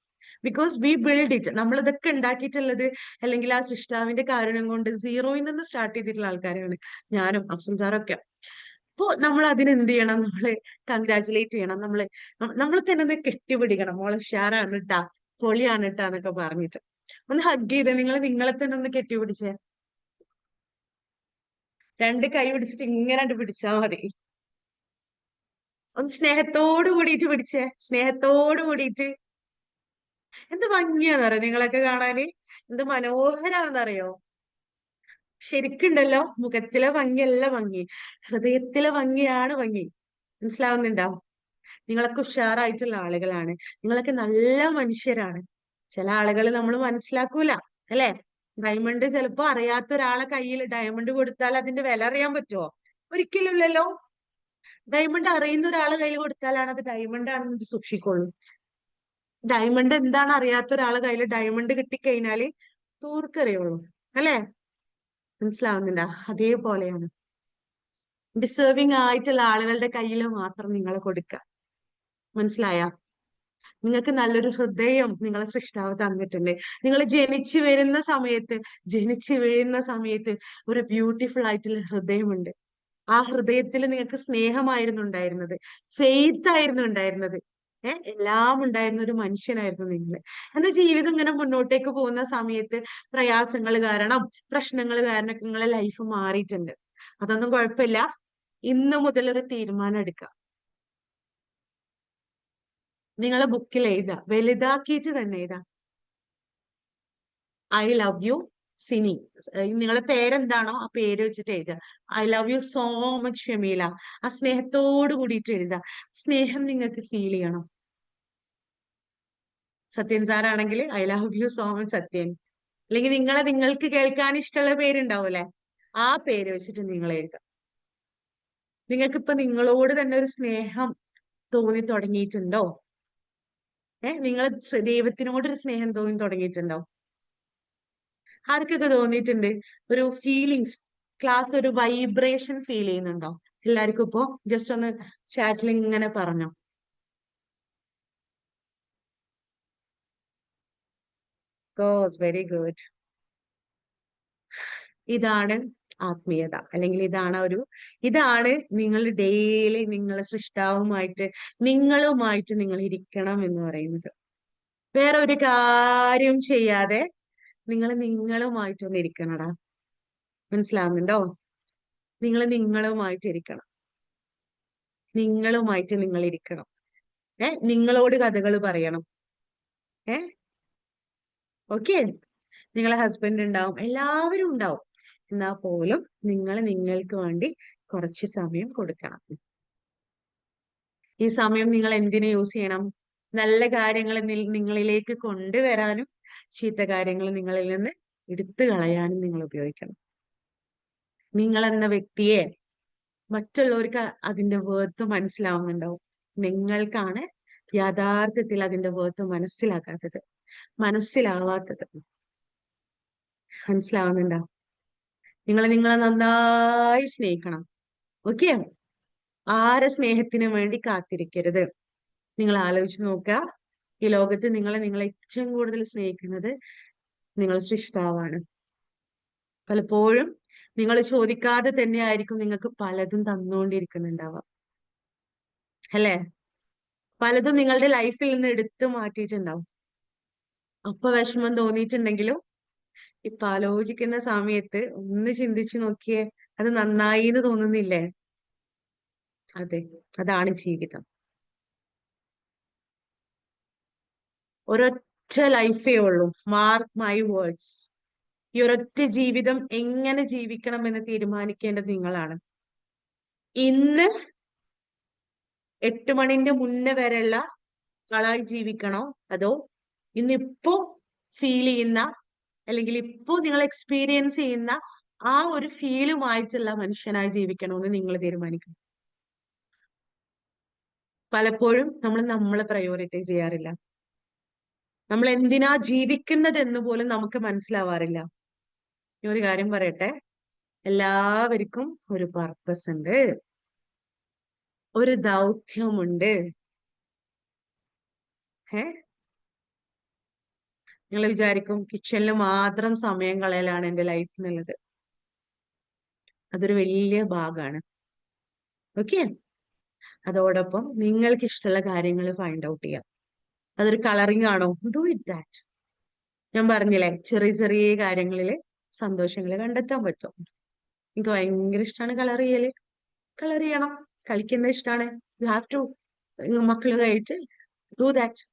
ബിക്കോസ് വി ബിൽഡ് ഇറ്റ്, നമ്മൾ ഇതൊക്കെ ഉണ്ടാക്കിയിട്ടുള്ളത് അല്ലെങ്കിൽ ആ സൃഷ്ടാവിന്റെ കാരണം കൊണ്ട് സീറോയിൽ നിന്ന് സ്റ്റാർട്ട് ചെയ്തിട്ടുള്ള ആൾക്കാരാണ് ഞാനും അഫ്സൽ സാറൊക്കെ. അപ്പൊ നമ്മൾ അതിനെന്ത് ചെയ്യണം, നമ്മള് കൺഗ്രാറ്റുലേറ്റ് ചെയ്യണം. നമ്മൾ തന്നെ ഒന്ന് കെട്ടിപ്പിടിക്കണം, മോളെ ഉഷാറാണ് കേട്ടാ, പൊളിയാണ് കേട്ടാ എന്നൊക്കെ പറഞ്ഞിട്ട് ഒന്ന് ഹഗ് ചെയ്ത് നിങ്ങളെ തന്നെ ഒന്ന് കെട്ടിപ്പിടിച്ചേ. രണ്ട് കൈ പിടിച്ചിട്ട് ഇങ്ങനെ പിടിച്ചാ മതി. ഒന്ന് സ്നേഹത്തോട് കൂടിയിട്ട് പിടിച്ചേ, സ്നേഹത്തോട് കൂടിയിട്ട്. എന്ത് ഭംഗിയാന്നറിയോ നിങ്ങളൊക്കെ കാണാന്, എന്ത് മനോഹരാണെന്നറിയോ. ശരിക്കുണ്ടല്ലോ, മുഖത്തിലെ ഭംഗിയല്ല ഭംഗി, ഹൃദയത്തിലെ ഭംഗിയാണ് ഭംഗി. മനസ്സിലാവുന്നുണ്ടോ? നിങ്ങളൊക്കെ ഉഷാറായിട്ടുള്ള ആളുകളാണ്, നിങ്ങളൊക്കെ നല്ല മനുഷ്യരാണ്. ചില ആളുകൾ നമ്മൾ മനസ്സിലാക്കൂല, അല്ലെ? ഡയമണ്ട് ചിലപ്പോ അറിയാത്ത ഒരാളെ കയ്യിൽ ഡയമണ്ട് കൊടുത്താൽ അതിന്റെ വില അറിയാൻ പറ്റുമോ? ഒരിക്കലും ഇല്ലല്ലോ. ഡയമണ്ട് അറിയുന്ന ഒരാളെ കയ്യിൽ കൊടുത്താലാണ് അത് ഡയമണ്ട് ആണെന്ന് സൂക്ഷിക്കുള്ളൂ. ഡയമണ്ട് എന്താണ് അറിയാത്ത ഒരാളെ കയ്യിൽ ഡയമണ്ട് കിട്ടിക്കഴിഞ്ഞാല് തൂർക്കറിയുള്ളൂ, അല്ലെ? മനസ്സിലാവുന്നുണ്ടോ? അതേപോലെയാണ് ഡിസേർവിംഗ് ആയിട്ടുള്ള ആളുകളുടെ കയ്യിൽ മാത്രം നിങ്ങൾ കൊടുക്കുക. മനസ്സിലായ? നിങ്ങൾക്ക് നല്ലൊരു ഹൃദയം നിങ്ങളെ സൃഷ്ടാവ് തന്നിട്ടുണ്ട്. നിങ്ങൾ ജനിച്ചു വീഴുന്ന സമയത്ത് ഒരു ബ്യൂട്ടിഫുൾ ആയിട്ടുള്ള ഹൃദയമുണ്ട്. ആ ഹൃദയത്തിൽ നിങ്ങൾക്ക് സ്നേഹമായിരുന്നു ഉണ്ടായിരുന്നത്, ഫെയ്ത്ത് ആയിരുന്നു ഉണ്ടായിരുന്നത്, എല്ലാം ഉണ്ടായിരുന്ന ഒരു മനുഷ്യനായിരുന്നു നിങ്ങൾ. എന്നാൽ ജീവിതം ഇങ്ങനെ മുന്നോട്ടേക്ക് പോകുന്ന സമയത്ത് പ്രയാസങ്ങൾ കാരണം, പ്രശ്നങ്ങൾ കാരണം നിങ്ങളെ ലൈഫ് മാറിയിട്ടുണ്ട്. അതൊന്നും കുഴപ്പമില്ല. ഇന്ന് മുതൽ ഒരു തീരുമാനം എടുക്കുക. നിങ്ങളെ ബുക്കിൽ എഴുതാ, വലുതാക്കിയിട്ട് തന്നെ എഴുതാ, ഐ ലവ് യു, സിനി. നിങ്ങളെ പേരെന്താണോ ആ പേര് വെച്ചിട്ട് എഴുതുക. I love you so much Shameela. ആ സ്നേഹത്തോട് കൂടിയിട്ട് എഴുതുക. സ്നേഹം നിങ്ങൾക്ക് ഫീൽ ചെയ്യണം. സത്യൻ സാറാണെങ്കിൽ I love you so much Sathyan. അല്ലെങ്കിൽ നിങ്ങൾക്ക് കേൾക്കാൻ ഇഷ്ടമുള്ള പേരുണ്ടാവൂലെ, ആ പേര് വെച്ചിട്ട് നിങ്ങൾ എഴുതുക. നിങ്ങൾക്കിപ്പൊ നിങ്ങളോട് തന്നെ ഒരു സ്നേഹം തോന്നി തുടങ്ങിയിട്ടുണ്ടോ? നിങ്ങൾ ദൈവത്തിനോട് ഒരു സ്നേഹം തോന്നി തുടങ്ങിയിട്ടുണ്ടോ? ആർക്കൊക്കെ തോന്നിയിട്ടുണ്ട്? ഒരു ഫീലിങ്സ്, ക്ലാസ് ഒരു വൈബ്രേഷൻ ഫീൽ ചെയ്യുന്നുണ്ടോ എല്ലാവർക്കും? ഇപ്പോ ജസ്റ്റ് ഒന്ന് ചാറ്റിൽ ഇങ്ങനെ പറഞ്ഞോ. Goes very good. ഇതാണ് ആത്മീയത, അല്ലെങ്കിൽ ഇതാണ് നിങ്ങൾ ഡെയിലി നിങ്ങളെ സൃഷ്ടാവുമായിട്ട്, നിങ്ങളുമായിട്ട് നിങ്ങൾ ഇരിക്കണം എന്ന് പറയുന്നത്. വേറെ ഒരു കാര്യം ചെയ്യാതെ നിങ്ങളുമായിട്ടൊന്ന് ഇരിക്കണടാ. മനസ്സിലാവുന്നുണ്ടോ? നിങ്ങളുമായിട്ട് ഇരിക്കണം. നിങ്ങളുമായിട്ട് നിങ്ങൾ ഇരിക്കണം. നിങ്ങളോട് കഥകൾ പറയണം. ഏ ഓക്കെ. നിങ്ങളെ ഹസ്ബൻഡ് ഉണ്ടാവും, എല്ലാവരും ഉണ്ടാവും. എന്നാ പോലും നിങ്ങൾ നിങ്ങൾക്ക് വേണ്ടി കുറച്ച് സമയം കൊടുക്കണം. ഈ സമയം നിങ്ങൾ എന്തിനു യൂസ് ചെയ്യണം? നല്ല കാര്യങ്ങൾ നിങ്ങളിലേക്ക് കൊണ്ടുവരാനും ചീത്ത കാര്യങ്ങൾ നിങ്ങളിൽ നിന്ന് എടുത്തു കളയാനും നിങ്ങൾ ഉപയോഗിക്കണം. നിങ്ങൾ എന്ന വ്യക്തിയെ മറ്റുള്ളവർക്ക് അതിന്റെ വേർത്ത് മനസ്സിലാവുന്നുണ്ടാവും. നിങ്ങൾക്കാണ് യഥാർത്ഥത്തിൽ അതിന്റെ വേർത്ത് മനസ്സിലാവാത്തത്. മനസ്സിലാവുന്നുണ്ടോ? നിങ്ങളെ നന്നായി സ്നേഹിക്കണം. ഓക്കെ. ആരെ സ്നേഹത്തിന് വേണ്ടി കാത്തിരിക്കരുത്. നിങ്ങൾ ആലോചിച്ച് നോക്കുക, ഈ ലോകത്ത് നിങ്ങളെ ഏറ്റവും കൂടുതൽ സ്നേഹിക്കുന്നത് നിങ്ങൾ സൃഷ്ടാവാണ്. പലപ്പോഴും നിങ്ങൾ ചോദിക്കാതെ തന്നെ ആയിരിക്കും നിങ്ങൾക്ക് പലതും തന്നുകൊണ്ടിരിക്കുന്നുണ്ടാവുക, അല്ലേ? പലതും നിങ്ങളുടെ ലൈഫിൽ നിന്ന് എടുത്തു മാറ്റിയിട്ടുണ്ടാവും. അപ്പൊ വിഷമം തോന്നിയിട്ടുണ്ടെങ്കിലും ഇപ്പൊ ആലോചിക്കുന്ന സമയത്ത് ഒന്ന് ചിന്തിച്ചു നോക്കിയേ, അത് നന്നായി എന്ന് തോന്നുന്നില്ലേ? അതെ, അതാണ് ജീവിതം. ഒരൊറ്റ ലൈഫേ ഉള്ളൂ. Mark my words. ഈ ഒരൊറ്റ ജീവിതം എങ്ങനെ ജീവിക്കണം എന്ന് തീരുമാനിക്കേണ്ടത് നിങ്ങളാണ്. ഇന്ന് 8 മണിന്റെ മുന്നേ വരെയുള്ള ആളായി ജീവിക്കണോ, അതോ ഇന്നിപ്പോ ഫീൽ ചെയ്യുന്ന, അല്ലെങ്കിൽ ഇപ്പോ നിങ്ങൾ എക്സ്പീരിയൻസ് ചെയ്യുന്ന ആ ഒരു ഫീലുമായിട്ടുള്ള മനുഷ്യനായി ജീവിക്കണോ എന്ന് നിങ്ങൾ തീരുമാനിക്കണം. പലപ്പോഴും നമ്മൾ നമ്മളെ പ്രയോറിറ്റൈസ് ചെയ്യാറില്ല. നമ്മൾ എന്തിനാ ജീവിക്കുന്നത് എന്ന് പോലും നമുക്ക് മനസ്സിലാവാറില്ല. ഈ ഒരു കാര്യം പറയട്ടെ, എല്ലാവർക്കും ഒരു പർപ്പസ് ഉണ്ട്, ഒരു ദൗത്യമുണ്ട്. ഏ നിങ്ങൾ വിചാരിക്കും കിച്ചണിൽ മാത്രം സമയം കളയലാണ് എന്റെ ലൈഫ് എന്നുള്ളത്. അതൊരു വലിയ ഭാഗമാണ്. ഓക്കെ. അതോടൊപ്പം നിങ്ങൾക്ക് ഇഷ്ടമുള്ള കാര്യങ്ങൾ ഫൈൻഡ് ഔട്ട് ചെയ്യാം. അതൊരു കളറിംഗ് ആണോ, ഡു ഇറ്റ് ദാറ്റ്. ഞാൻ പറഞ്ഞില്ലേ, ചെറിയ ചെറിയ കാര്യങ്ങളിൽ സന്തോഷങ്ങൾ കണ്ടെത്താൻ പറ്റും. എനിക്ക് ഭയങ്കര ഇഷ്ടമാണ് കളർ ചെയ്യണം. കളിക്കുന്നത് ഇഷ്ടമാണ്. യു ഹാവ് ടു, മക്കളുമായിട്ട് ഡു ദാറ്റ്.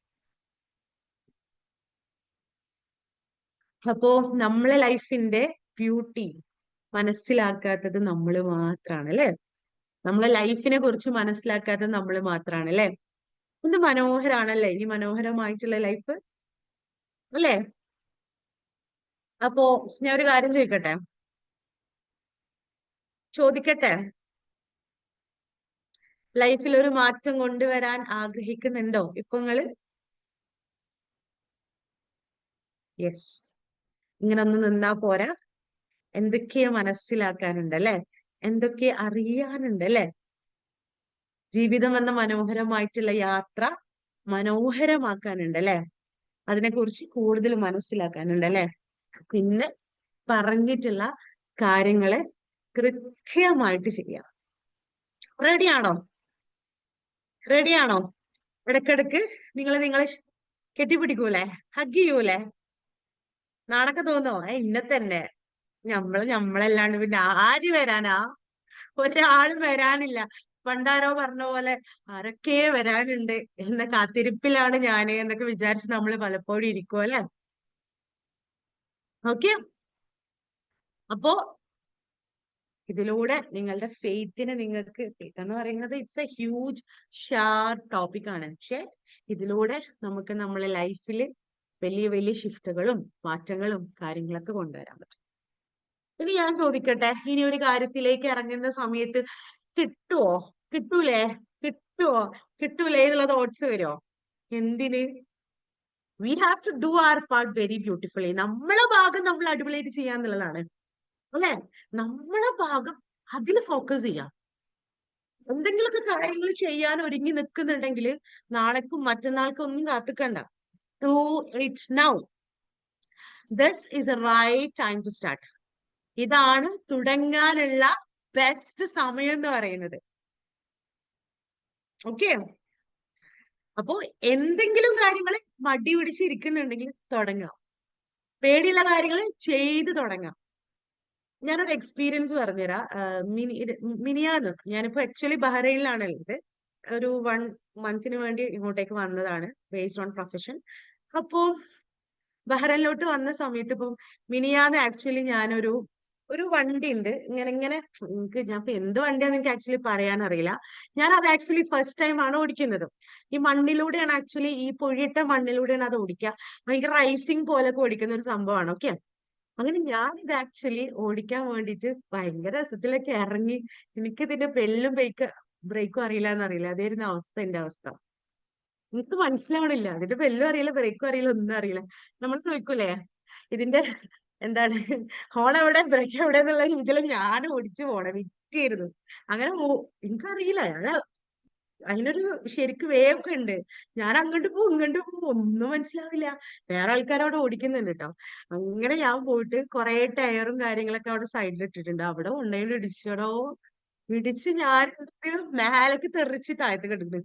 അപ്പോ നമ്മളെ ലൈഫിന്റെ ബ്യൂട്ടി മനസ്സിലാക്കാത്തത് നമ്മൾ മാത്രാണ്, അല്ലെ? നമ്മളെ ലൈഫിനെ കുറിച്ച് മനസ്സിലാക്കാത്തത് നമ്മൾ മാത്രാണ്, അല്ലെ? എന്ത് മനോഹരാണല്ലേ ഈ മനോഹരമായിട്ടുള്ള ലൈഫ്, അല്ലെ? അപ്പോ ഞാൻ ഒരു കാര്യം ചോദിക്കട്ടെ, ലൈഫിൽ ഒരു മാറ്റം കൊണ്ടുവരാൻ ആഗ്രഹിക്കുന്നുണ്ടോ ഇപ്പൊ നിങ്ങള്? യെസ്. ഇങ്ങനെ ഒന്ന് നിന്നാ പോരാ. എന്തൊക്കെയോ മനസ്സിലാക്കാനുണ്ട്, അല്ലെ? എന്തൊക്കെ അറിയാനുണ്ട്, അല്ലെ? ജീവിതം എന്ന മനോഹരമായിട്ടുള്ള യാത്ര മനോഹരമാക്കാനുണ്ട്, അല്ലെ? അതിനെക്കുറിച്ച് കൂടുതൽ മനസ്സിലാക്കാനുണ്ട്, അല്ലെ? പിന്നെ പറഞ്ഞിട്ടുള്ള കാര്യങ്ങള് കൃത്യമായിട്ട് ചെയ്യാം. റെഡിയാണോ? റെഡിയാണോ? ഇടക്കിടക്ക് നിങ്ങളെ കെട്ടിപ്പിടിക്കൂലേ, ഹഗ് ചെയ്യൂലേ? നാണൊക്കെ തോന്നോ? ഇന്നെ തന്നെ. നമ്മളല്ലാണ്ട് പിന്നെ ആര് വരാനാ? ഒരാളും വരാനില്ല. പണ്ടാരോ പറഞ്ഞ പോലെ ആരൊക്കെ വരാനുണ്ട് എന്ന കാത്തിരിപ്പിലാണ് ഞാന് എന്നൊക്കെ വിചാരിച്ച് നമ്മൾ പലപ്പോഴും ഇരിക്കും, അല്ലെ? ഓക്കെ. അപ്പോ ഇതിലൂടെ നിങ്ങളുടെ ഫെയ്ത്തിനെ നിങ്ങൾക്ക്, ഫെയ്ത്ത് എന്ന് പറയുന്നത് it's A huge sharp topic ആണ്. പക്ഷെ ഇതിലൂടെ നമുക്ക് നമ്മളെ ലൈഫിൽ വലിയ വലിയ ഷിഫ്റ്റുകളും മാറ്റങ്ങളും കാര്യങ്ങളൊക്കെ കൊണ്ടുവരാൻ പറ്റും. ഇനി ഞാൻ ചോദിക്കട്ടെ, ഇനി ഒരു കാര്യത്തിലേക്ക് ഇറങ്ങുന്ന സമയത്ത് കിട്ടുവോ, കിട്ടൂലേ, കിട്ടുവോ, കിട്ടൂലേ എന്നുള്ള തോട്ട്സ് വരുമോ? എന്തിന്? We have to do our part very beautifully. നമ്മളെ ഭാഗം നമ്മൾ അടിപൊളിയായിട്ട് ചെയ്യാന്നുള്ളതാണ് അല്ലെ? നമ്മളെ ഭാഗം അതിൽ ഫോക്കസ് ചെയ്യാം. എന്തെങ്കിലുമൊക്കെ കാര്യങ്ങൾ ചെയ്യാൻ ഒരുങ്ങി നിൽക്കുന്നുണ്ടെങ്കിൽ നാളേക്കും മറ്റന്നാൾക്കും ഒന്നും കാത്തിക്കണ്ട. Do it now. This is a right time to start. ഇതാണ് തുടങ്ങാനുള്ള ബെസ്റ്റ് സമയം എന്ന് പറയുന്നത്. ഓക്കെ, അപ്പോ എന്തെങ്കിലും കാര്യങ്ങൾ മടി പിടിച്ചിരിക്കുന്നുണ്ടെങ്കിൽ തുടങ്ങാം. പേടിയുള്ള കാര്യങ്ങൾ ചെയ്ത് തുടങ്ങാം. ഞാനൊരു എക്സ്പീരിയൻസ് പറഞ്ഞുതരാം. മിനിയാന്ന് ഞാനിപ്പോ ആക്ച്വലി ബഹ്റൈനിലാണ് ഉള്ളത്. ഒരു 1 മന്തിന് വേണ്ടി ഇങ്ങോട്ടേക്ക് വന്നതാണ്, ബേസ്ഡ് ഓൺ പ്രൊഫഷൻ. അപ്പോ ബഹ്റൈനിലോട്ട് വന്ന സമയത്ത് ഇപ്പം മിനിയാന്ന് ആക്ച്വലി ഒരു വണ്ടി ഉണ്ട്, ഇങ്ങനെ ഇങ്ങനെ ഞാൻ ഇപ്പൊ എന്ത് വണ്ടിയാന്ന് എനിക്ക് ആക്ച്വലി പറയാൻ അറിയില്ല. ഞാൻ അത് ആക്ച്വലി ഫസ്റ്റ് ടൈം ആണ് ഓടിക്കുന്നത്. ഈ മണ്ണിലൂടെയാണ്, ആക്ച്വലി ഈ പൊഴിയിട്ട മണ്ണിലൂടെയാണ് അത് ഓടിക്കുക. ഭയങ്കര റൈസിങ് പോലൊക്കെ ഓടിക്കുന്ന ഒരു സംഭവമാണ്. ഓക്കെ, അങ്ങനെ ഞാൻ ഇത് ആക്ച്വലി ഓടിക്കാൻ വേണ്ടിയിട്ട് ഭയങ്കര രസത്തിലൊക്കെ ഇറങ്ങി. എനിക്കിതിന്റെ ബെല്ലും ബ്രേക്കും അറിയില്ല എന്നറിയില്ല, അതായിരുന്നു അവസ്ഥ, എന്റെ അവസ്ഥ. എനിക്ക് മനസ്സിലാവണില്ല, അതിന്റെ ബെല്ലും അറിയില്ല, ബ്രേക്കും അറിയില്ല, ഒന്നും അറിയില്ല. നമ്മൾ ചോദിക്കൂലേ ഇതിന്റെ എന്താണ്, ഹോൺ എവിടെ, ബ്രേക്ക് എവിടെ എന്നുള്ള രീതിയിൽ ഞാൻ ഓടിച്ചു പോണേ, വിറ്റിയായിരുന്നു. അങ്ങനെ എനിക്കറിയില്ല, അതിനൊരു ശരിക്കും വേവ് ഉണ്ട്. ഞാൻ അങ്ങോട്ട് പോകും ഇങ്ങോട്ട് പോകും, ഒന്നും മനസ്സിലാവില്ല. വേറെ ആൾക്കാരവിടെ ഓടിക്കുന്നുണ്ട് കേട്ടോ. അങ്ങനെ ഞാൻ പോയിട്ട് കുറെ ടയറും കാര്യങ്ങളൊക്കെ അവിടെ സൈഡിൽ ഇട്ടിട്ടുണ്ട്, അവിടെ കൊണ്ടുപോയി ഇടിച്ചടോ. ഇടിച്ച് ഞാൻ മേലേക്ക് തെറിച്ച് താഴത്ത് കിടക്കുന്നു.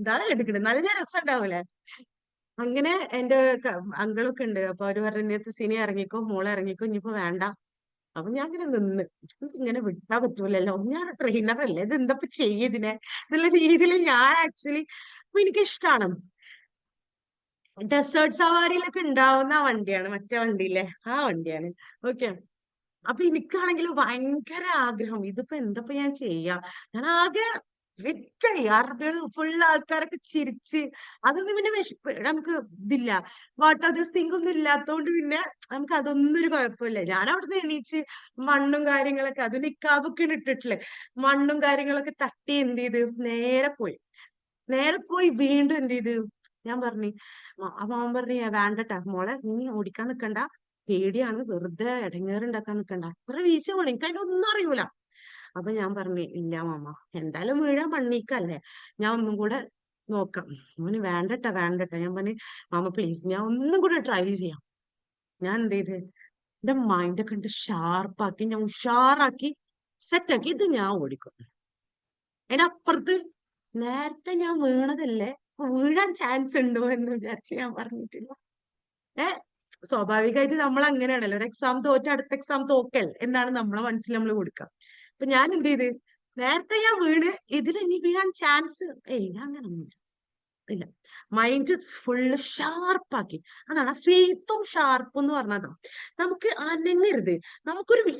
ഇതാണ് എടുക്കണത്, നല്ല രസം ഉണ്ടാവൂലേ. അങ്ങനെ എന്റെ അങ്കിളൊക്കെ ഉണ്ട്, അപ്പൊ അവര് പറഞ്ഞു ഇന്നത്തെ സിനി ഇറങ്ങിക്കോ, മോളെ ഇറങ്ങിക്കോ, ഇനിയിപ്പോ വേണ്ട. അപ്പൊ ഞാൻ ഇങ്ങനെ നിന്ന്, ഇങ്ങനെ വിട്ടാ പറ്റൂലല്ലോ, ഞാൻ ട്രെയിനർ അല്ലേ, ഇത് എന്താ ചെയ്യതിനെ എന്നുള്ള രീതിയിൽ ഞാൻ ആക്ച്വലി, അപ്പൊ എനിക്ക് ഇഷ്ടമാണ്. ഡെസേർട്ട് സവാരിയിലൊക്കെ ഉണ്ടാവുന്ന വണ്ടിയാണ്, മറ്റേ വണ്ടിയില്ലേ, ആ വണ്ടിയാണ്. ഓക്കെ, അപ്പൊ എനിക്കാണെങ്കിൽ ഭയങ്കര ആഗ്രഹം, ഇതിപ്പോ എന്തപ്പോ ഞാൻ ചെയ്യാ. ഞാൻ ആകെ വിറ്റായി, അറബികൾ ഫുൾ ആൾക്കാരൊക്കെ ചിരിച്ച്. അതൊന്നും പിന്നെ നമുക്ക് ഇതില്ല, വാട്ട് ദിസ് തിങ് ഒന്നും ഇല്ലാത്തോണ്ട് പിന്നെ നമുക്ക് അതൊന്നും ഒരു കുഴപ്പമില്ല. ഞാൻ അവിടുന്ന് എണീച്ച് മണ്ണും കാര്യങ്ങളൊക്കെ, അത് നിക്കാബൊക്കെ ഇട്ടിട്ടില്ലേ, മണ്ണും കാര്യങ്ങളൊക്കെ തട്ടി എന്ത് ചെയ്ത് നേരെ പോയി വീണ്ടും എന്ത് ചെയ്ത്, ഞാൻ പറഞ്ഞു. അപ്പൊ അവൻ പറഞ്ഞു വേണ്ടട്ടാ മോളെ, നീ ഓടിക്കാൻ നിക്കണ്ട, പേടിയാണ്, വെറുതെ ഇടങ്ങേറുണ്ടാക്കാൻ നിക്കണ്ട, അത്ര വീഴ്ച പോണേ, എനിക്ക് അതിന്റെ ഒന്നും അറിയൂല. അപ്പൊ ഞാൻ പറഞ്ഞു ഇല്ല മാമ, എന്തായാലും വീഴാൻ മണ്ണിക്കല്ലേ, ഞാൻ ഒന്നും കൂടെ നോക്കാം. അവന് വേണ്ടട്ടാ വേണ്ടട്ടാ. ഞാൻ പറഞ്ഞു മാമ പ്ലീസ്, ഞാൻ ഒന്നും കൂടെ ട്രൈ ചെയ്യാം. ഞാൻ എന്ത് ചെയ്ത് എന്റെ മൈൻഡൊക്കെ ഉണ്ട് ഷാർപ്പാക്കി, ഞാൻ ഉഷാറാക്കി സെറ്റാക്കി, ഇത് ഞാൻ ഓടിക്കും. അതിനപ്പുറത്ത് നേരത്തെ ഞാൻ വീണതല്ലേ, വീഴാൻ ചാൻസ് ഉണ്ടോ എന്ന് വിചാരിച്ച് ഞാൻ പറഞ്ഞിട്ടില്ല. ഏ സ്വാഭാവികമായിട്ട് നമ്മൾ അങ്ങനെയാണല്ലോ, ഒരു എക്സാം തോറ്റ അടുത്ത എക്സാം തോക്കൽ എന്നാണ് നമ്മളെ മനസ്സിൽ നമ്മൾ കൊടുക്കുക. അപ്പൊ ഞാൻ എന്ത് ചെയ്ത്, നേരത്തെ ഞാൻ വീണ് ഇതിൽ ഇനി വീഴാൻ ചാൻസ് അങ്ങനൊന്നുമില്ല, ഇല്ല. മൈൻഡ് ഫുള്ള് ഷാർപ്പാക്കി. അതാണ് ഫെയ്ത്തും ഷാർപ്പും എന്ന് പറഞ്ഞത്. നമുക്ക് അനങ്ങരുത്.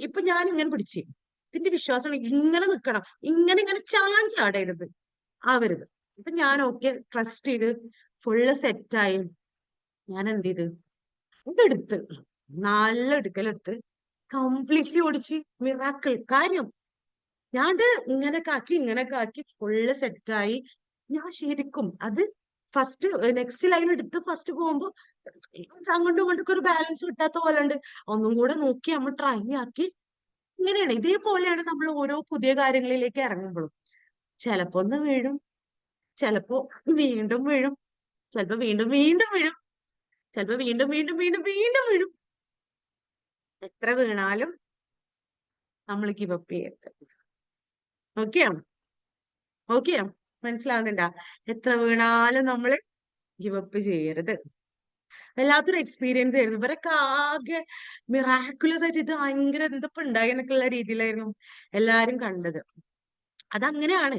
ഇപ്പൊ ഞാൻ ഇങ്ങനെ പിടിച്ച്, ഇതിന്റെ വിശ്വാസം ഇങ്ങനെ നിക്കണം, ഇങ്ങനെ ഇങ്ങനെ ചാടരുത്, ആവരുത്. ഇപ്പൊ ഞാൻ ഓക്കെ ട്രസ്റ്റ് ചെയ്ത് ഫുള്ള് സെറ്റായി. ഞാൻ എന്ത് ചെയ്ത് ഇതെടുത്ത്, നല്ല എടുക്കലെടുത്ത് കംപ്ലീറ്റ്ലി ഓടിച്ച്, മിറാക്കിൾ കാര്യം. ഞാണ്ട് ഇങ്ങനൊക്കെ ആക്കി ഫുള്ള് സെറ്റായി. ഞാൻ ശരിക്കും അത് ഫസ്റ്റ് നെക്സ്റ്റ് ലൈൻ എടുത്ത് ഫസ്റ്റ് പോകുമ്പോ അങ്ങോട്ടും ഇങ്ങോട്ടും ഒരു ബാലൻസ് കിട്ടാത്ത പോലെ ഉണ്ട്. ഒന്നും കൂടെ നോക്കി നമ്മൾ ട്രൈ ആക്കി. ഇങ്ങനെയാണ്, ഇതേപോലെയാണ് നമ്മൾ ഓരോ പുതിയ കാര്യങ്ങളിലേക്ക് ഇറങ്ങുമ്പോഴും. ചിലപ്പോ ഒന്ന് വീഴും, ചിലപ്പോ വീണ്ടും വീഴും, ചിലപ്പോ വീണ്ടും വീണ്ടും വീഴും, ചിലപ്പോ വീണ്ടും വീണ്ടും വീണ്ടും വീണ്ടും വീഴും. എത്ര വീണാലും നമ്മൾ ഗിവ് അപ്പ് ചെയ്യരുത്. ഓക്കെയോ? ഓക്കെയോ? മനസ്സിലാവുന്നുണ്ടാ? എത്ര വീണാലും നമ്മൾ ഗിവ് അപ്പ് ചെയ്യരുത്. വല്ലാത്തൊരു എക്സ്പീരിയൻസ് ആയിരുന്നു. ഇവരൊക്കെ ആകെ മിറാക്കുലസ് ആയിട്ട് ഇത് ഭയങ്കര എന്തപ്പോ ഉണ്ടായി എന്നൊക്കെയുള്ള രീതിയിലായിരുന്നു എല്ലാരും കണ്ടത്. അതങ്ങനെയാണ്.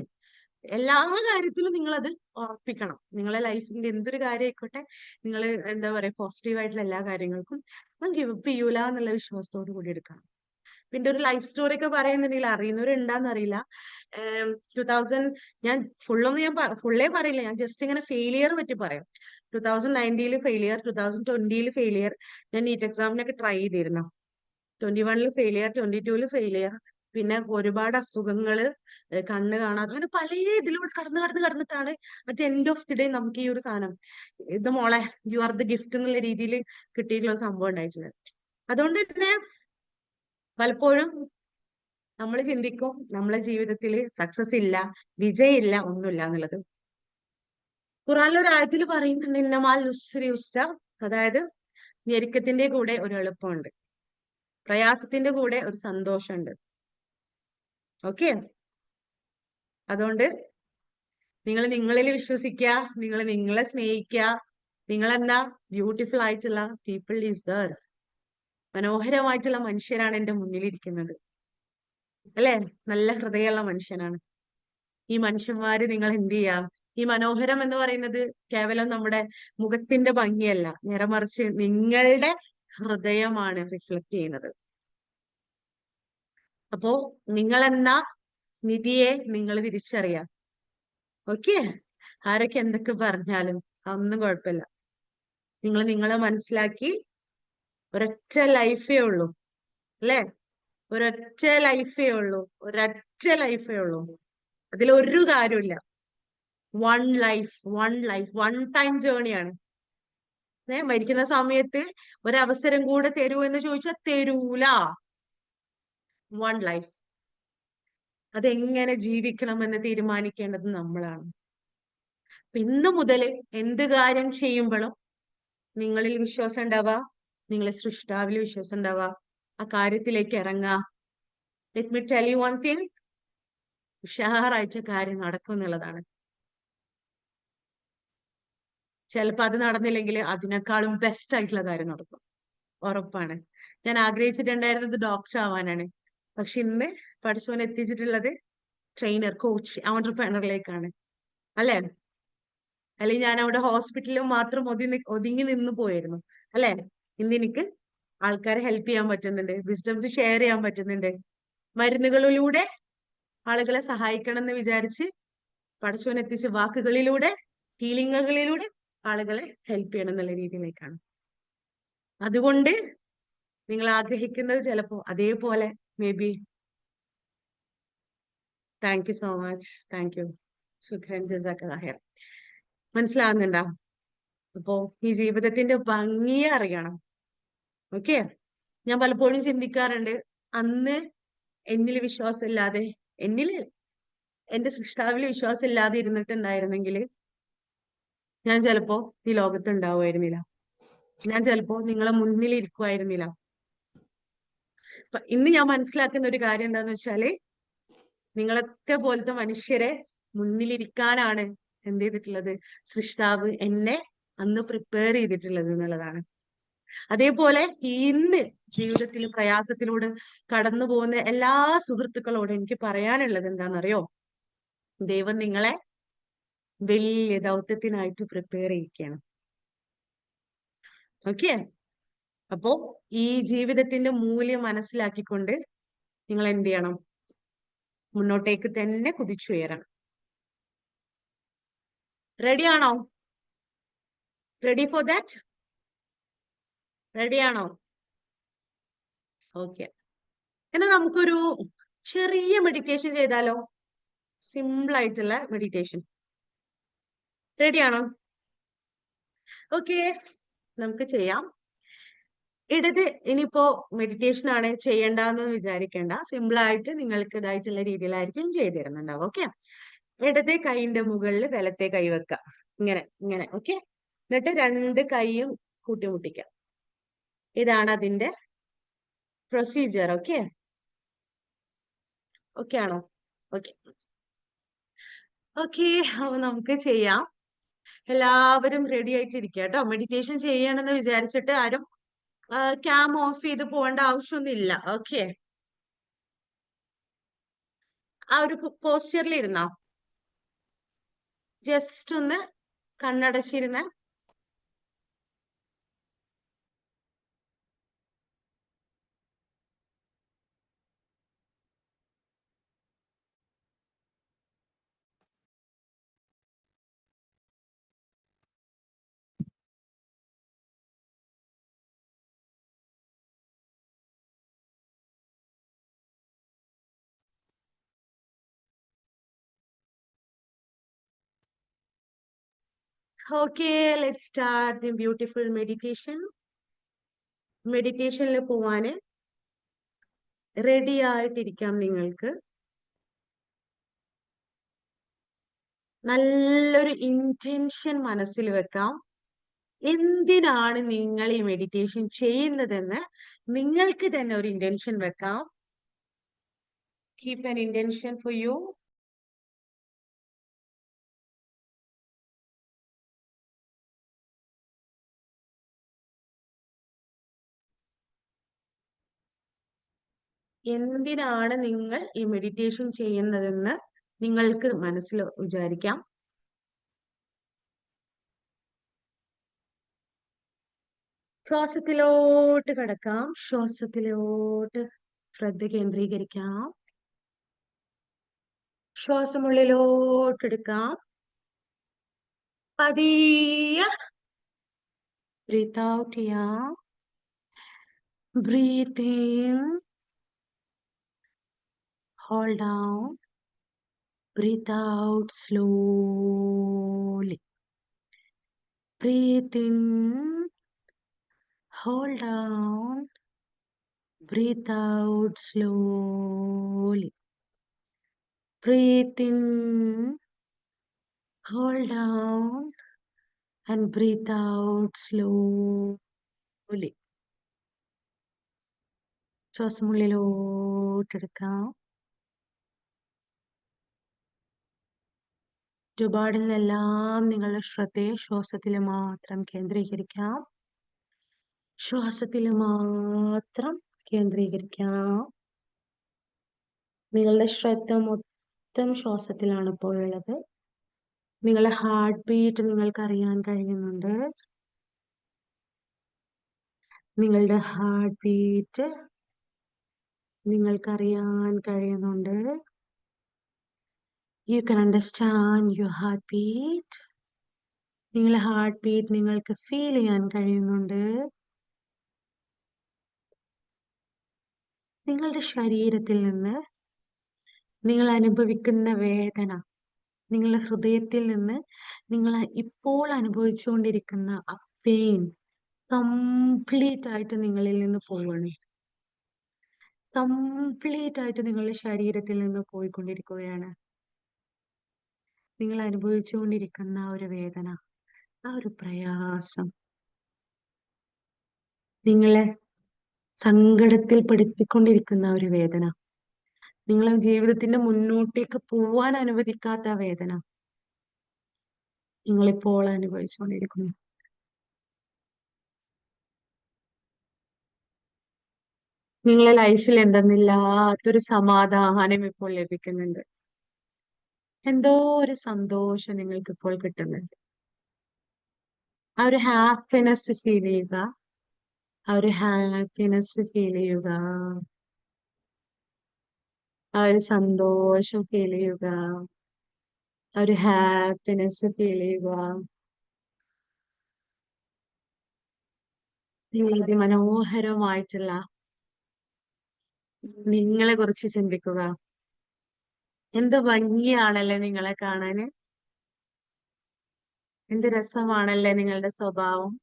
എല്ലാ കാര്യത്തിലും നിങ്ങൾ അത് ഉറപ്പിക്കണം. നിങ്ങളെ ലൈഫിന്റെ എന്തൊരു കാര്യം ആയിക്കോട്ടെ, നിങ്ങൾ എന്താ പറയാ, പോസിറ്റീവ് ആയിട്ടുള്ള എല്ലാ കാര്യങ്ങൾക്കും ഗിവ് അപ്പ് ചെയ്യൂല എന്നുള്ള വിശ്വാസത്തോടു കൂടി എടുക്കണം. പിന്നെ ഒരു ലൈഫ് സ്റ്റോറി ഒക്കെ പറയുന്നുണ്ടെങ്കിൽ അറിയുന്നവരുണ്ടാന്ന് അറിയില്ല. 2000 ഞാൻ ഫുള്ളേ പറയില്ല, ഞാൻ ജസ്റ്റ് ഇങ്ങനെ ഫെയിലിയർ പറ്റി പറയാം. 2019 ഫെയിലിയർ, 2020 ഫെയിലിയർ. ഞാൻ നീറ്റ് എക്സാമിനൊക്കെ ട്രൈ ചെയ്തിരുന്നു. 21 ഫെയിലിയർ, 22 ഫെയിലിയർ. പിന്നെ ഒരുപാട് അസുഖങ്ങള്, കണ്ണ് കാണാതെ, അങ്ങനെ പല ഇതിലൂടെ കടന്നിട്ടാണ് at end of the day നമുക്ക് ഈ ഒരു സാധനം, ഇത് മോളെ യു ആർ ദ ഗിഫ്റ്റ് എന്നുള്ള രീതിയിൽ കിട്ടിയിട്ടുള്ള സംഭവം ഉണ്ടായിട്ടുള്ളത്. അതുകൊണ്ട് തന്നെ പലപ്പോഴും നമ്മൾ ചിന്തിക്കും നമ്മളെ ജീവിതത്തിൽ സക്സസ് ഇല്ല, വിജയില്ല, ഒന്നുമില്ല എന്നുള്ളത്. ഖുറാനിലൊരു ആയത്തിൽ പറയുന്നുണ്ട്, ഇന്നമാൽ ഉസ്രി യുസ്ര, അതായത് ഞെരുക്കത്തിന്റെ കൂടെ ഒരു എളുപ്പമുണ്ട്, പ്രയാസത്തിന്റെ കൂടെ ഒരു സന്തോഷമുണ്ട്. ഓക്കെ, അതുകൊണ്ട് നിങ്ങൾ നിങ്ങളിൽ വിശ്വസിക്കുക, നിങ്ങൾ നിങ്ങളെ സ്നേഹിക്കുക. നിങ്ങളെന്നാ ബ്യൂട്ടിഫുൾ ആയിട്ടുള്ള പീപ്പിൾ ഈസ് ദർ. മനോഹരമായിട്ടുള്ള മനുഷ്യരാണ് എന്റെ മുന്നിലിരിക്കുന്നത്, അല്ലെ? നല്ല ഹൃദയമുള്ള മനുഷ്യനാണ്. ഈ മനുഷ്യന്മാര് നിങ്ങൾ എന്ത് ചെയ്യാം? ഈ മനോഹരം എന്ന് പറയുന്നത് കേവലം നമ്മുടെ മുഖത്തിന്റെ ഭംഗിയല്ല, നേരെ മറിച്ച് നിങ്ങളുടെ ഹൃദയമാണ് റിഫ്ലക്ട് ചെയ്യുന്നത്. അപ്പോ നിങ്ങളെന്ന നിധിയെ നിങ്ങൾ തിരിച്ചറിയാം. ഓക്കെ, ആരൊക്കെ എന്തൊക്കെ പറഞ്ഞാലും ഒന്നും കുഴപ്പമില്ല. നിങ്ങൾ നിങ്ങളെ മനസ്സിലാക്കി, ഒരൊറ്റ ലൈഫേ ഉള്ളൂ, അല്ലെ? ഒരൊറ്റ ലൈഫേ ഉള്ളൂ, ഒരൊറ്റ ലൈഫേ ഉള്ളൂ. അതിലൊരു കാര്യമില്ല. One life, one life, one time ജേണിയാണ്. മരിക്കുന്ന സമയത്ത് ഒരവസരം കൂടെ തരൂ എന്ന് ചോദിച്ചാൽ തരൂല. One life. അതെങ്ങനെ ജീവിക്കണം എന്ന് തീരുമാനിക്കേണ്ടത് നമ്മളാണ്. ഇന്ന് മുതൽ എന്ത് കാര്യം ചെയ്യുമ്പോഴും നിങ്ങളിൽ വിശ്വാസം ഉണ്ടാവുക, നിങ്ങളെ സൃഷ്ടാവിൽ വിശ്വാസം ഉണ്ടാവുക, ആ കാര്യത്തിലേക്ക് ഇറങ്ങുക. Let me tell you one thing, ഉഷാറായിട്ട് കാര്യം നടക്കും എന്നുള്ളതാണ്. ചിലപ്പോൾ അത് നടന്നില്ലെങ്കിൽ അതിനേക്കാളും ബെസ്റ്റ് ആയിട്ടുള്ള കാര്യം നടക്കും, ഉറപ്പാണ്. ഞാൻ ആഗ്രഹിച്ചിട്ടുണ്ടായിരുന്നത് ഡോക്ടർ ആവാനാണ്, പക്ഷെ ഇന്ന് പഠിച്ചവൻ എത്തിച്ചിട്ടുള്ളത് ട്രെയിനർ, കോച്ച്, ഓൺടർപ്രണറിലേക്കാണ്, അല്ലെ? അല്ലെങ്കിൽ ഞാൻ അവിടെ ഹോസ്പിറ്റലിൽ മാത്രം ഒതുങ്ങി നിന്ന് പോയിരുന്നു, അല്ലെ? ഇന്ന് എനിക്ക് ആൾക്കാരെ ഹെൽപ്പ് ചെയ്യാൻ പറ്റുന്നുണ്ട്, വിസ്ഡംസ് ഷെയർ ചെയ്യാൻ പറ്റുന്നുണ്ട്. മരുന്നുകളിലൂടെ ആളുകളെ സഹായിക്കണം എന്ന് വിചാരിച്ച് പഠിച്ചവൻ എത്തിച്ച വാക്കുകളിലൂടെ, ഹീലിങ്ങുകളിലൂടെ ആളുകളെ ഹെൽപ്പ് ചെയ്യണം എന്നുള്ള രീതിയിലേക്കാണ്. അതുകൊണ്ട് നിങ്ങൾ ആഗ്രഹിക്കുന്നത് ചിലപ്പോ അതേപോലെ may be. Thank you so much, thank U. ശുക്രൻ, ജസാക്കല്ലാഹ് ഖൈർ. മനസ്സിലാവുന്നുണ്ടോ? അപ്പോ ഈ ജീവിതത്തിന്റെ ഭംഗിയെ അറിയണം. ഓക്കെ, ഞാൻ പലപ്പോഴും ചിന്തിക്കാറുണ്ട്, അന്ന് എന്നിൽ വിശ്വാസമില്ലാതെ, എന്നിൽ എന്റെ സൃഷ്ടാവിൽ വിശ്വാസം ഇല്ലാതെ ഇരുന്നിട്ടുണ്ടായിരുന്നെങ്കിൽ ഞാൻ ചിലപ്പോ ഈ ലോകത്ത് ഉണ്ടാവുമായിരുന്നില്ല, ഞാൻ ചിലപ്പോ നിങ്ങളെ മുന്നിൽ ഇരിക്കുമായിരുന്നില്ല. ഇന്ന് ഞാൻ മനസ്സിലാക്കുന്ന ഒരു കാര്യം എന്താന്ന് വെച്ചാല്, നിങ്ങളൊക്കെ പോലത്തെ മനുഷ്യരെ മുന്നിലിരിക്കാനാണ് എന്ത് ചെയ്തിട്ടുള്ളത്, സൃഷ്ടാവ് എന്നെ അന്ന് പ്രിപ്പയർ ചെയ്തിട്ടുള്ളത് എന്നുള്ളതാണ്. അതേപോലെ ഇന്ന് ജീവിതത്തിൽ പ്രയാസത്തിലൂടെ കടന്നു പോകുന്ന എല്ലാ സുഹൃത്തുക്കളോടും എനിക്ക് പറയാനുള്ളത് എന്താണെന്നറിയോ? ദൈവം നിങ്ങളെ വലിയ ദൗത്യത്തിനായിട്ട് പ്രിപ്പയർ ചെയ്യിക്കുകയാണ്. ഓക്കെ, അപ്പോ ഈ ജീവിതത്തിന്റെ മൂല്യം മനസ്സിലാക്കിക്കൊണ്ട് നിങ്ങൾ എന്ത് ചെയ്യണം? മുന്നോട്ടേക്ക് തന്നെ കുതിച്ചുയരണം. റെഡിയാണോ? Ready for that? റെഡിയാണോ? ഓക്കെ, എന്നാൽ നമുക്കൊരു ചെറിയ മെഡിറ്റേഷൻ ചെയ്താലോ? സിമ്പിൾ ആയിട്ടുള്ള മെഡിറ്റേഷൻ. റെഡിയാണോ? ഓക്കെ, നമുക്ക് ചെയ്യാം. ഇനിയിപ്പോ മെഡിറ്റേഷൻ ആണ്, ചെയ്യേണ്ടെന്ന് വിചാരിക്കേണ്ട. സിമ്പിൾ ആയിട്ട് നിങ്ങൾക്ക് ഇതായിട്ടുള്ള രീതിയിലായിരിക്കും ചെയ്തു തരുന്നുണ്ടാവും. ഓക്കെ, ഇടത്തെ കൈയിന്റെ മുകളിൽ വലത്തെ കൈ വെക്കാം, ഇങ്ങനെ ഇങ്ങനെ. ഓക്കെ, എന്നിട്ട് രണ്ട് കൈയും കൂട്ടിമുട്ടിക്കാം. ഇതാണ് അതിന്റെ പ്രൊസീജിയർ. ഓക്കെ, ഓക്കെ ആണോ? ഓക്കെ, ഓക്കെ, അപ്പൊ നമുക്ക് ചെയ്യാം. എല്ലാവരും റെഡി ആയിട്ടിരിക്കുക കേട്ടോ. മെഡിറ്റേഷൻ ചെയ്യണമെന്ന് വിചാരിച്ചിട്ട് ആരും ക്യാം ഓഫ് ചെയ്ത് പോകേണ്ട ആവശ്യമൊന്നും ഇല്ല. ഓക്കെ, ആ ഒരു പോസ്ചറിൽ ഇരുന്നോ? ജസ്റ്റ് ഒന്ന് കണ്ണടച്ചിരുന്ന് Okay, let's start the beautiful meditation. മെഡിറ്റേഷനിൽ പോവാന് റെഡി ആയിട്ടിരിക്കാം. നിങ്ങൾക്ക് നല്ലൊരു ഇന്റൻഷൻ മനസ്സിൽ വെക്കാം. എന്തിനാണ് നിങ്ങൾ ഈ മെഡിറ്റേഷൻ ചെയ്യുന്നതെന്ന് നിങ്ങൾക്ക് തന്നെ ഒരു ഇന്റൻഷൻ വെക്കാം. Keep an intention for you. എന്തിനാണ് നിങ്ങൾ ഈ മെഡിറ്റേഷൻ ചെയ്യുന്നതെന്ന് നിങ്ങൾക്ക് മനസ്സിൽ വിചാരിക്കാം. ശ്വാസത്തിലോട്ട് കടക്കാം. ശ്വാസത്തിലോട്ട് ശ്രദ്ധ കേന്ദ്രീകരിക്കാം. ശ്വാസം ഉള്ളിലോട്ട് എടുക്കാം. പതിയെ ബ്രീത്ത് ഔട്ട് ചെയ്യാം. Breathe in, hold down, breathe out slowly. Breathe in, hold down, breathe out slowly. Breathe in, hold down, and breathe out slowly. ശ്വാസം ഉള്ളിലോട്ടെടുക്കാം. ചുറ്റുപാടിൽ നിന്നെല്ലാം നിങ്ങളുടെ ശ്രദ്ധയെ ശ്വാസത്തിൽ മാത്രം കേന്ദ്രീകരിക്കാം. ശ്വാസത്തിൽ മാത്രം കേന്ദ്രീകരിക്കാം. നിങ്ങളുടെ ശ്രദ്ധ മൊത്തം ശ്വാസത്തിലാണ് ഇപ്പോൾ ഉള്ളത്. നിങ്ങളുടെ ഹാർട്ട് ബീറ്റ് നിങ്ങൾക്ക് അറിയാൻ കഴിയുന്നുണ്ട്. നിങ്ങളുടെ ഹാർട്ട് ബീറ്റ് നിങ്ങൾക്കറിയാൻ കഴിയുന്നുണ്ട്. You can understand your heartbeat. നിങ്ങളുടെ ഹാർട്ട് ബീറ്റ് നിങ്ങൾക്ക് ഫീൽ ചെയ്യാൻ കഴിയുന്നുണ്ട്. നിങ്ങളുടെ ശരീരത്തിൽ നിന്ന് നിങ്ങൾ അനുഭവിക്കുന്ന വേദന, നിങ്ങളുടെ ഹൃദയത്തിൽ നിന്ന് നിങ്ങൾ ഇപ്പോൾ അനുഭവിച്ചുകൊണ്ടിരിക്കുന്ന ആ പെയിൻ കംപ്ലീറ്റ് ആയിട്ട് നിങ്ങളിൽ നിന്ന് പോവുകയാണ്. കംപ്ലീറ്റ് ആയിട്ട് നിങ്ങളുടെ ശരീരത്തിൽ നിന്ന് പോയിക്കൊണ്ടിരിക്കുകയാണ്. നിങ്ങൾ അനുഭവിച്ചുകൊണ്ടിരിക്കുന്ന ആ ഒരു വേദന, ആ ഒരു പ്രയാസം നിങ്ങളെ സങ്കടത്തിൽ പെടുത്തിക്കൊണ്ടിരിക്കുന്ന ഒരു വേദന, നിങ്ങളെ ജീവിതത്തിന്റെ മുന്നോട്ടേക്ക് പോവാൻ അനുവദിക്കാത്ത വേദന നിങ്ങളിപ്പോൾ അനുഭവിച്ചുകൊണ്ടിരിക്കുന്നു. നിങ്ങളെ ലൈഫിൽ എന്തെന്നില്ലാത്തൊരു സമാധാനം ഇപ്പോൾ ലഭിക്കുന്നുണ്ട്. എന്തോ ഒരു സന്തോഷം നിങ്ങൾക്ക് ഇപ്പോൾ കിട്ടുന്നുണ്ട്. ആ ഒരു ഹാപ്പിനെസ് ഫീൽ ചെയ്യുക. ആ ഒരു ഹാപ്പിനെസ് ഫീൽ ചെയ്യുക. ആ ഒരു സന്തോഷം ഫീൽ ചെയ്യുക. ആ ഒരു ഹാപ്പിനെസ് ഫീൽ ചെയ്യുക. നിങ്ങൾ മനോഹരമായിട്ടുള്ള നിങ്ങളെ കുറിച്ച് ചിന്തിക്കുക. എന്ത് ഭംഗിയാണല്ലേ നിങ്ങളെ കാണാന്. എന്ത് രസമാണല്ലേ നിങ്ങളുടെ സ്വഭാവം.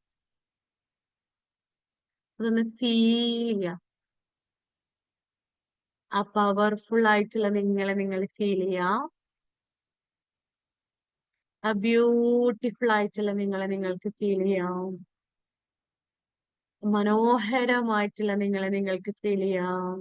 അതൊന്ന് ഫീൽ ചെയ്യാം. ആ പവർഫുൾ ആയിട്ടുള്ള നിങ്ങളെ നിങ്ങൾ ഫീൽ ചെയ്യാം. ആ ബ്യൂട്ടിഫുൾ ആയിട്ടുള്ള നിങ്ങളെ നിങ്ങൾക്ക് ഫീൽ ചെയ്യാം. മനോഹരമായിട്ടുള്ള നിങ്ങളെ നിങ്ങൾക്ക് ഫീൽ ചെയ്യാം.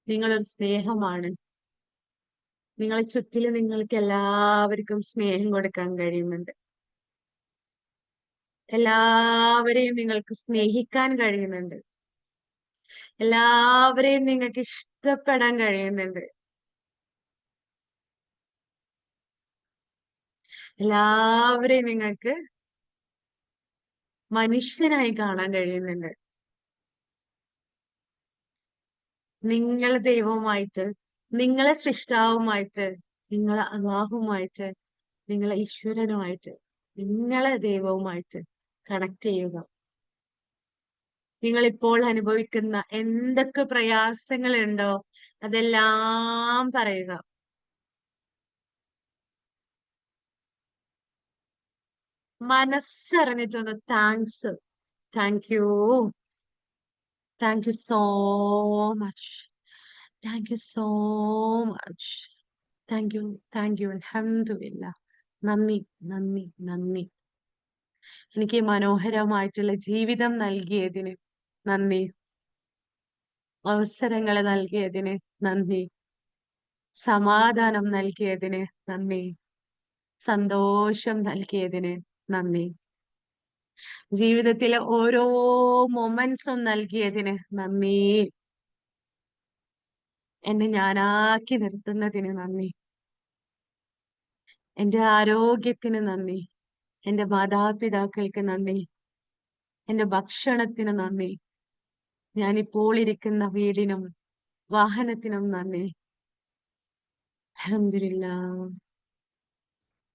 നിങ്ങളൊരു സ്നേഹമാണ്. നിങ്ങളെ ചുറ്റിലും നിങ്ങൾക്ക് എല്ലാവർക്കും സ്നേഹം കൊടുക്കാൻ കഴിയുന്നുണ്ട്. എല്ലാവരെയും നിങ്ങൾക്ക് സ്നേഹിക്കാൻ കഴിയുന്നുണ്ട്. എല്ലാവരെയും നിങ്ങൾക്ക് ഇഷ്ടപ്പെടാൻ കഴിയുന്നുണ്ട്. എല്ലാവരെയും നിങ്ങൾക്ക് മനുഷ്യനായി കാണാൻ കഴിയുന്നുണ്ട്. നിങ്ങളെ ദൈവവുമായിട്ട്, നിങ്ങളെ സൃഷ്ടാവുമായിട്ട്, നിങ്ങളെ അല്ലാഹുവുമായിട്ട്, നിങ്ങളെ ഈശ്വരനുമായിട്ട്, നിങ്ങളെ ദൈവവുമായിട്ട് കണക്ട് ചെയ്യുക. നിങ്ങൾ ഇപ്പോൾ അനുഭവിക്കുന്ന എന്തൊക്കെ പ്രയാസങ്ങളുണ്ടോ അതെല്ലാം പറയുക. മനസ്സറിഞ്ഞിട്ടൊന്ന് thanks. Thank you. Thank you so much. Thank you so much. Thank you. Thank you. അൽഹംദുലില്ലാ. നന്ദി, നന്ദി, നന്ദി. എനിക്ക് മനോഹരമായിട്ടുള്ള ജീവിതം നൽകിയതിന് നന്ദി. അവസരങ്ങൾ നൽകിയതിന് നന്ദി. സമാധാനം നൽകിയതിന് നന്ദി. സന്തോഷം നൽകിയതിന് നന്ദി. ജീവിതത്തിലെ ഓരോ മൊമെന്റ്സും നൽകിയതിന് നന്ദി. എന്നെ ഞാനാക്കി നിർത്തുന്നതിന് നന്ദി. എന്റെ ആരോഗ്യത്തിന് നന്ദി. എന്റെ മാതാപിതാക്കൾക്ക് നന്ദി. എന്റെ ഭക്ഷണത്തിന് നന്ദി. ഞാനിപ്പോൾ ഇരിക്കുന്ന വീടിനും വാഹനത്തിനും നന്ദി. അൽഹംദുലില്ലാ.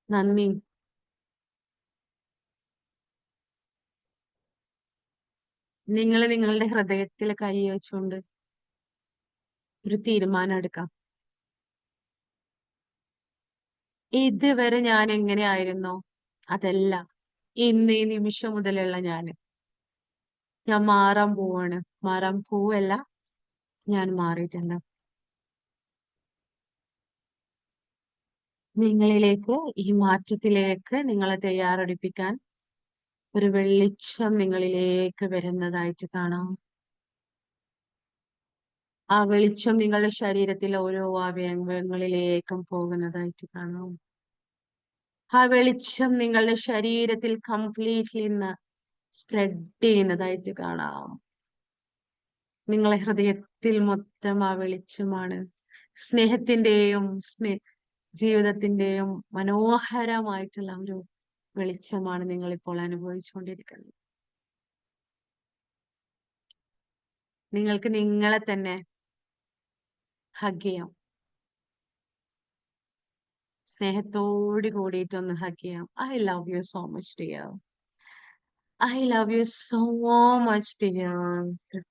നന്ദി. നിങ്ങൾ നിങ്ങളുടെ ഹൃദയത്തിൽ കൈ വെച്ചുകൊണ്ട് ഒരു തീരുമാനം എടുക്കാം. ഇതുവരെ ഞാൻ എങ്ങനെയായിരുന്നോ അതല്ല ഇന്ന് ഈ നിമിഷം മുതലുള്ള ഞാൻ മാറാൻ പോവാണ്. മാറാൻ പോവല്ല, ഞാൻ മാറിയിട്ടുണ്ട്. നിങ്ങളിലേക്ക്, ഈ മാറ്റത്തിലേക്ക് നിങ്ങളെ തയ്യാറെടുപ്പിക്കാൻ ഒരു വെളിച്ചം നിങ്ങളിലേക്ക് വരുന്നതായിട്ട് കാണാം. ആ വെളിച്ചം നിങ്ങളുടെ ശരീരത്തിലെ ഓരോ അവയവങ്ങളിലേക്കും പോകുന്നതായിട്ട് കാണാം. ആ വെളിച്ചം നിങ്ങളുടെ ശരീരത്തിൽ കംപ്ലീറ്റ്ലി ഇന്ന് സ്പ്രെഡ് ചെയ്യുന്നതായിട്ട് കാണാം. നിങ്ങളെ ഹൃദയത്തിൽ മൊത്തം ആ വെളിച്ചമാണ്. സ്നേഹത്തിന്റെയും ജീവിതത്തിന്റെയും മനോഹരമായിട്ടുള്ള ഒരു വെളിച്ചമാണ് നിങ്ങൾ ഇപ്പോൾ അനുഭവിച്ചുകൊണ്ടിരിക്കുന്നത്. നിങ്ങൾക്ക് നിങ്ങളെ തന്നെ ഹഗ് ചെയ്യാം. സ്നേഹത്തോട് കൂടിയിട്ടൊന്ന് ഹഗ് ചെയ്യാം. I love you so much dear. I love you so much dear.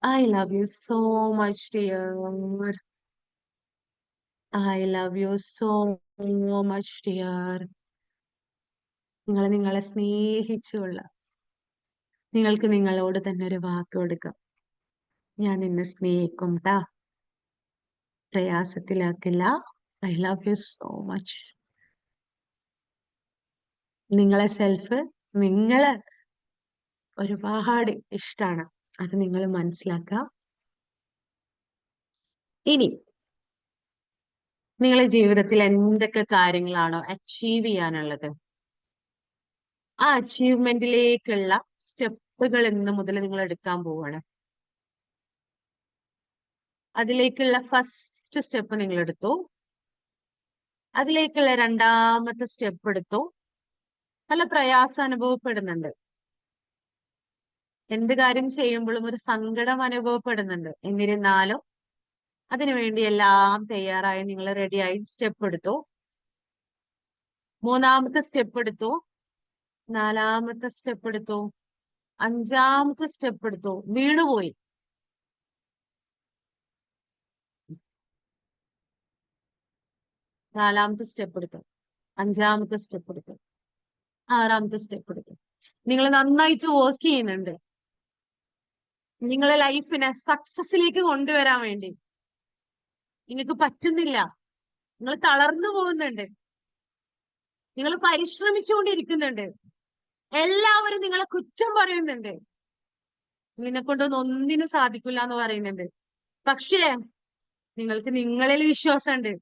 I love you so much dear. I love you so much dear. നിങ്ങളെ സ്നേഹിച്ചുള്ള നിങ്ങൾക്ക് നിങ്ങളോട് തന്നെ ഒരു വാക്ക് കൊടുക്കാം. ഞാൻ നിന്നെ സ്നേഹിക്കും ട്ടാ, പ്രയാസത്തിലാക്കില്ല. I love you so much. നിങ്ങളെ ഒരുപാട് ഇഷ്ടാണ്. അത് നിങ്ങൾ മനസ്സിലാക്കാം. ഇനി നിങ്ങളെ ജീവിതത്തിൽ എന്തൊക്കെ കാര്യങ്ങളാണോ അച്ചീവ് ചെയ്യാനുള്ളത്, ആ അച്ചീവ്മെന്റിലേക്കുള്ള സ്റ്റെപ്പുകൾ ഇന്ന് മുതൽ നിങ്ങൾ എടുക്കാൻ പോവാണ്. അതിലേക്കുള്ള ഫസ്റ്റ് സ്റ്റെപ്പ് നിങ്ങൾ എടുത്തു. അതിലേക്കുള്ള രണ്ടാമത്തെ സ്റ്റെപ്പ് എടുത്തു. നല്ല പ്രയാസം അനുഭവപ്പെടുന്നുണ്ട്. എന്ത് കാര്യം ചെയ്യുമ്പോഴും ഒരു സങ്കടം അനുഭവപ്പെടുന്നുണ്ട്. എന്നിരുന്നാലും അതിനുവേണ്ടി എല്ലാം തയ്യാറായി, നിങ്ങൾ റെഡിയായി സ്റ്റെപ്പ് എടുത്തു. മൂന്നാമത്തെ സ്റ്റെപ്പ് എടുത്തു. നാലാമത്തെ സ്റ്റെപ്പ് എടുത്തു. അഞ്ചാമത്തെ സ്റ്റെപ്പ് എടുത്തു. വീണുപോയി. നാലാമത്തെ സ്റ്റെപ്പ് എടുത്തു. അഞ്ചാമത്തെ സ്റ്റെപ്പ് എടുത്തു. ആറാമത്തെ സ്റ്റെപ്പ് എടുത്തു. നിങ്ങൾ നന്നായിട്ട് വർക്ക് ചെയ്യുന്നുണ്ട്. നിങ്ങളെ ലൈഫിനെ സക്സസിലേക്ക് കൊണ്ടുവരാൻ വേണ്ടി നിങ്ങൾക്ക് പറ്റുന്നില്ല. നിങ്ങൾ തളർന്നു പോകുന്നുണ്ട്. നിങ്ങൾ പരിശ്രമിച്ചുകൊണ്ടിരിക്കുന്നുണ്ട്. എല്ലാവരും നിങ്ങളെ കുറ്റം പറയുന്നുണ്ട്. നിന്നെ കൊണ്ടൊന്നും ഒന്നിനും സാധിക്കില്ല എന്ന് പറയുന്നുണ്ട്. പക്ഷേ നിങ്ങൾക്ക് നിങ്ങളിൽ വിശ്വാസമുണ്ട്.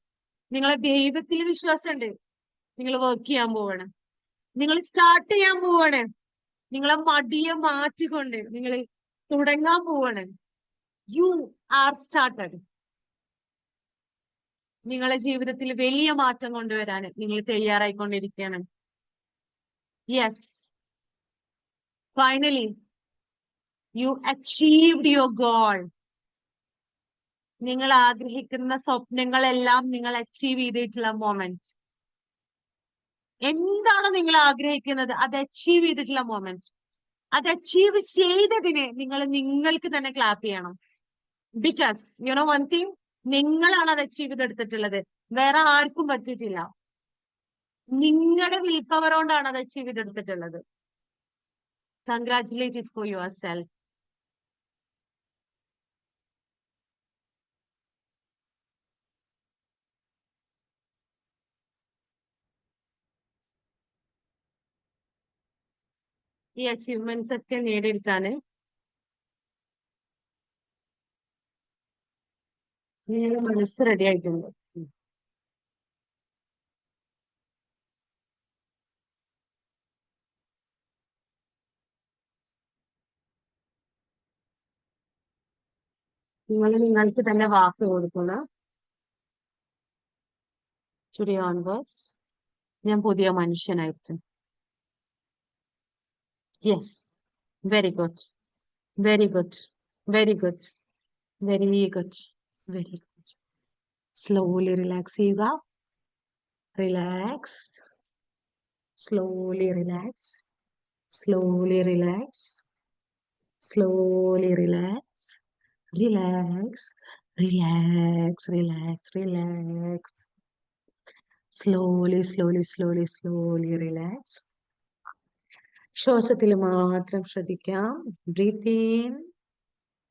നിങ്ങളെ ദൈവത്തിൽ വിശ്വാസമുണ്ട്. നിങ്ങൾ വർക്ക് ചെയ്യാൻ പോവാണ്. നിങ്ങൾ സ്റ്റാർട്ട് ചെയ്യാൻ പോവാണ്. നിങ്ങളെ മടിയെ മാറ്റിക്കൊണ്ട് നിങ്ങൾ തുടങ്ങാൻ പോവാണ്. You are started. നിങ്ങളെ ജീവിതത്തിൽ വലിയ മാറ്റം കൊണ്ടുവരാൻ നിങ്ങൾ തയ്യാറായിക്കൊണ്ടിരിക്കുകയാണ്. Yes, finally you achieved your goal. നിങ്ങൾ ആഗ്രഹിക്കുന്ന സ്വപ്നങ്ങളെല്ലാം നിങ്ങൾ അച്ചീവ് ചെയ്തിട്ടുള്ള മൊമെന്റ്. എന്താണോ നിങ്ങൾ ആഗ്രഹിക്കുന്നത് അത് അച്ചീവ് ചെയ്തിട്ടുള്ള മൊമെന്റ്. അത് അച്ചീവ് ചെയ്തതിന് നിങ്ങൾക്ക് തന്നെ ക്ലാപ്പ് ചെയ്യണം. Because you know one thing, നിങ്ങളാണ് അത് അച്ചീവ് ചെയ്തെടുത്തിട്ടുള്ളത്, വേറെ ആർക്കും പറ്റിയിട്ടില്ല. നിങ്ങളുടെ വിൽ പവർ കൊണ്ടാണ് അത് അച്ചീവ് ചെയ്തെടുത്തിട്ടുള്ളത്. Congratulated for yourself. ഈ അച്ചീവ്മെന്റ്സ് ഒക്കെ നേടിയെടുക്കാന് നിങ്ങളുടെ മനസ്സ് റെഡി ആയിട്ടുണ്ട്. നിങ്ങൾക്ക് തന്നെ വാക്ക് കൊടുക്കണം. ടുഡേ ഓൺവേഴ്സ് ഞാൻ പുതിയ മനുഷ്യനായിരിക്കും. Yes, very good, very good, very good, very good, very good. Slowly relax ചെയ്യുക. Relax. Slowly relax. Slowly relax. Slowly relax. Relax. Relax. Relax. Relax. Slowly slowly slowly slowly relax. ശ്വാസത്തിൽ മാത്രം ശ്രദ്ധിക്കാം. Breathe in,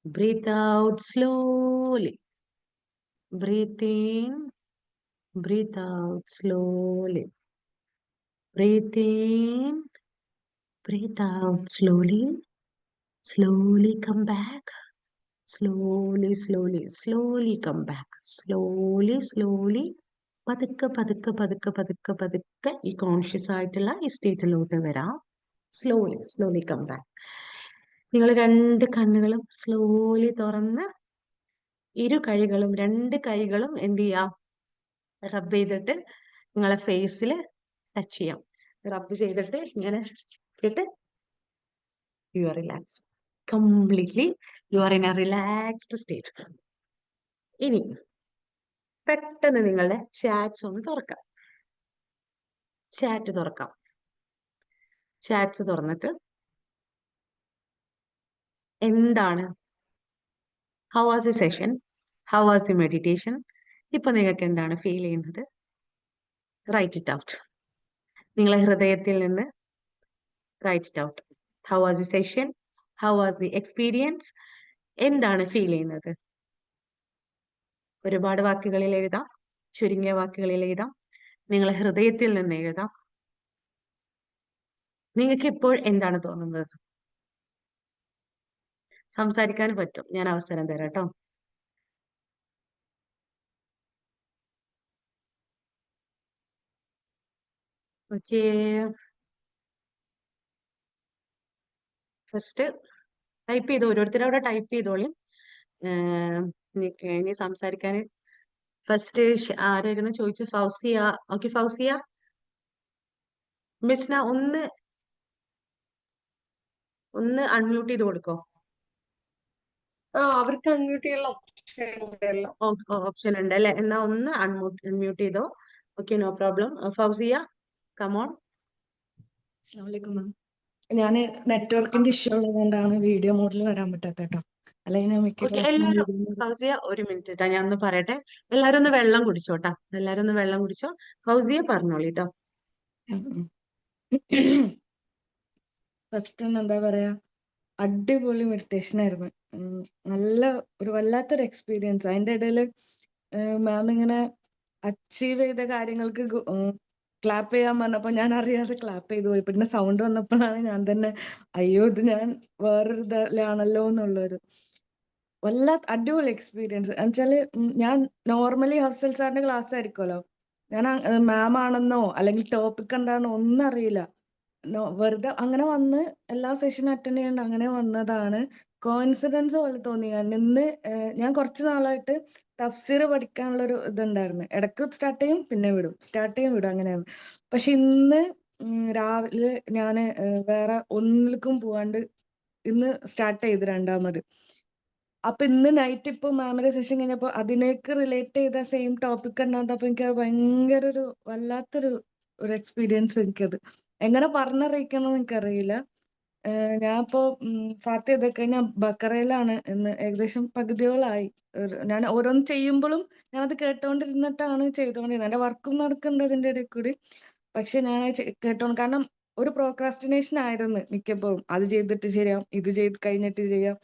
breathe out slowly. Breathe in, breathe out slowly. Breathe in, breathe out slowly. Slowly come back. Slowly, slowly, slowly come back. Slowly, slowly. പതുക്കെ പതുക്കെ പതുക്കെ പതുക്കെ പതുക്കെ ഈ conscious ആയിട്ടുള്ള ഈ സ്റ്റേറ്റിലോട്ട് വരാം. Slowly slowly come back. നിങ്ങൾ രണ്ട് കണ്ണുകളും സ്ലോലി തുറന്ന് രണ്ട് കൈകളും എന്ത് ചെയ്യാം, റബ്ബ് ചെയ്തിട്ട് നിങ്ങളെ ഫേസിൽ ടച്ച് ചെയ്യാം. റബ്ബ് ചെയ്തിട്ട് ഇങ്ങനെ ഇട്ടിട്ട് you are relax completely. You are in A relaxed state. ഇനി പെട്ടെന്ന് നിങ്ങളുടെ ചാറ്റ്സ് ഒന്ന് തുറക്കാം. ചാറ്റ് തുറക്കാം. ചാറ്റ്സ് തുറന്നിട്ട് എന്താണ്, how was the session, how was the meditation, ഇപ്പൊ നിങ്ങൾക്ക് എന്താണ് ഫീൽ ചെയ്യുന്നത്? Write it out. നിങ്ങളെ ഹൃദയത്തിൽ നിന്ന് write it out. How was the session, how was the experience, എന്താണ് ഫീൽ ചെയ്യുന്നത്? ഒരുപാട് വാക്കുകളിൽ എഴുതാം, ചുരുങ്ങിയ വാക്കുകളിൽ എഴുതാം, നിങ്ങളെ ഹൃദയത്തിൽ നിന്ന് എഴുതാം. നിങ്ങൾക്ക് ഇപ്പോൾ എന്താണ് തോന്നുന്നത്? സംസാരിക്കാൻ പറ്റും, ഞാൻ അവസരം തരാം കേട്ടോ. ഓക്കേ, ഫസ്റ്റ് ടൈപ്പ് ചെയ്തോ, ഓരോരുത്തരും അവിടെ ടൈപ്പ് ചെയ്തോളി. ഇനി സംസാരിക്കാൻ ഫസ്റ്റ് ആരായിരുന്നു ചോദിച്ചു? ഫൗസിയ. ഓക്കെ ഫൗസിയ. മിസ്ന ഒന്ന് അൺമ്യൂട്ട് ചെയ്ത് കൊടുക്കോ. അവർക്ക് അൺമ്യൂട്ട് ചെയ്യാനുള്ള ഓപ്ഷൻ ഉണ്ട് അല്ലെ? എന്നാ ഒന്ന് അൺമ്യൂട്ട് ചെയ്തോ. Okay, no problem. Fousiya come on. ഞാൻ നെറ്റ്വർക്കിന്റെ ഇഷ്യൂ ഉള്ളതുകൊണ്ടാണ് വീഡിയോ മോഡിൽ വരാൻ പറ്റാത്ത കേട്ടോ. അല്ലെങ്കിൽ ഞാൻ മിക്ക എല്ലാരും ഫൗസിയ ഒരു മിനിറ്റ് ഞാൻ ഒന്ന് പറയട്ടെ. എല്ലാരും ഒന്ന് വെള്ളം കുടിച്ചോട്ടാ. എല്ലാരും ഒന്ന് വെള്ളം കുടിച്ചോ. ഫൗസിയ പറഞ്ഞോളിട്ടോ. ഫസ്റ്റ് എന്താ പറയാ, അടിപൊളി മെഡിറ്റേഷൻ ആയിരുന്നു. നല്ല ഒരു വല്ലാത്തൊരു എക്സ്പീരിയൻസ്. അതിന്റെ ഇടയില് മാം ഇങ്ങനെ അച്ചീവ് ചെയ്ത കാര്യങ്ങൾക്ക് ക്ലാപ്പ് ചെയ്യാൻ പറഞ്ഞപ്പോ ഞാൻ അറിയാതെ ക്ലാപ്പ് ചെയ്തു പോയി. പിന്നെ സൗണ്ട് വന്നപ്പോഴാണ് ഞാൻ തന്നെ അയ്യോ ഇത് ഞാൻ വേറൊരു ഇതിലാണല്ലോ എന്നുള്ളൊരു അടിപൊളി എക്സ്പീരിയൻസ്. എന്നുവെച്ചാല് ഞാൻ നോർമലി ഹഫ്സൽ സാറിന്റെ ക്ലാസ് ആയിരിക്കുമല്ലോ, ഞാൻ മാം ആണെന്നോ അല്ലെങ്കിൽ ടോപ്പിക് എന്താണെന്നോ ഒന്നും അറിയില്ല. വെറുതെ അങ്ങനെ വന്ന് എല്ലാ സെഷനും അറ്റൻഡ് ചെയ്യേണ്ട അങ്ങനെ വന്നതാണ്. കോയിൻസിഡൻസ് പോലെ തോന്നി. ഇന്ന് ഞാൻ കുറച്ച് നാളായിട്ട് തഫ്സീർ പഠിക്കാനുള്ള ഒരു ഇതുണ്ടായിരുന്നു. ഇടയ്ക്ക് സ്റ്റാർട്ട് ചെയ്യും പിന്നെ വിടും, സ്റ്റാർട്ട് ചെയ്യും വിടും, അങ്ങനെയാണ്. പക്ഷെ ഇന്ന് രാവിലെ ഞാൻ വേറെ ഒന്നിലേക്കും പോവാണ്ട് ഇന്ന് സ്റ്റാർട്ട് ചെയ്ത് രണ്ടാമത്. അപ്പൊ ഇന്ന് നൈറ്റ് ഇപ്പൊ മാമിന്റെ സെഷൻ കഴിഞ്ഞപ്പോ അതിനേക്ക് റിലേറ്റ് ചെയ്ത സെയിം ടോപ്പിക് ഉണ്ടാകുന്നപ്പോ എനിക്ക് ഭയങ്കര വല്ലാത്തൊരു എക്സ്പീരിയൻസ്. എനിക്കത് എങ്ങനെ പറഞ്ഞറിയിക്കണം എനിക്കറിയില്ല. ഞാനിപ്പോ ഫാത്തി ഇതൊക്കെ കഴിഞ്ഞാൽ ബക്കറയിലാണ് ഇന്ന് ഏകദേശം പകുതിയോളായി. ഞാൻ ഓരോന്ന് ചെയ്യുമ്പോഴും ഞാനത് കേട്ടോണ്ടിരുന്നിട്ടാണ് ചെയ്തോണ്ടിരുന്നത്. എന്റെ വർക്കും നടക്കുന്നുണ്ട് അതിന്റെ ഇടയിൽ കൂടി. പക്ഷെ ഞാൻ കേട്ടോണ്ട്, കാരണം ഒരു പ്രോക്രാസ്റ്റിനേഷൻ ആയിരുന്നു മിക്കപ്പോഴും. അത് ചെയ്തിട്ട് ചെയ്യാം, ഇത് ചെയ്ത് കഴിഞ്ഞിട്ട് ചെയ്യാം.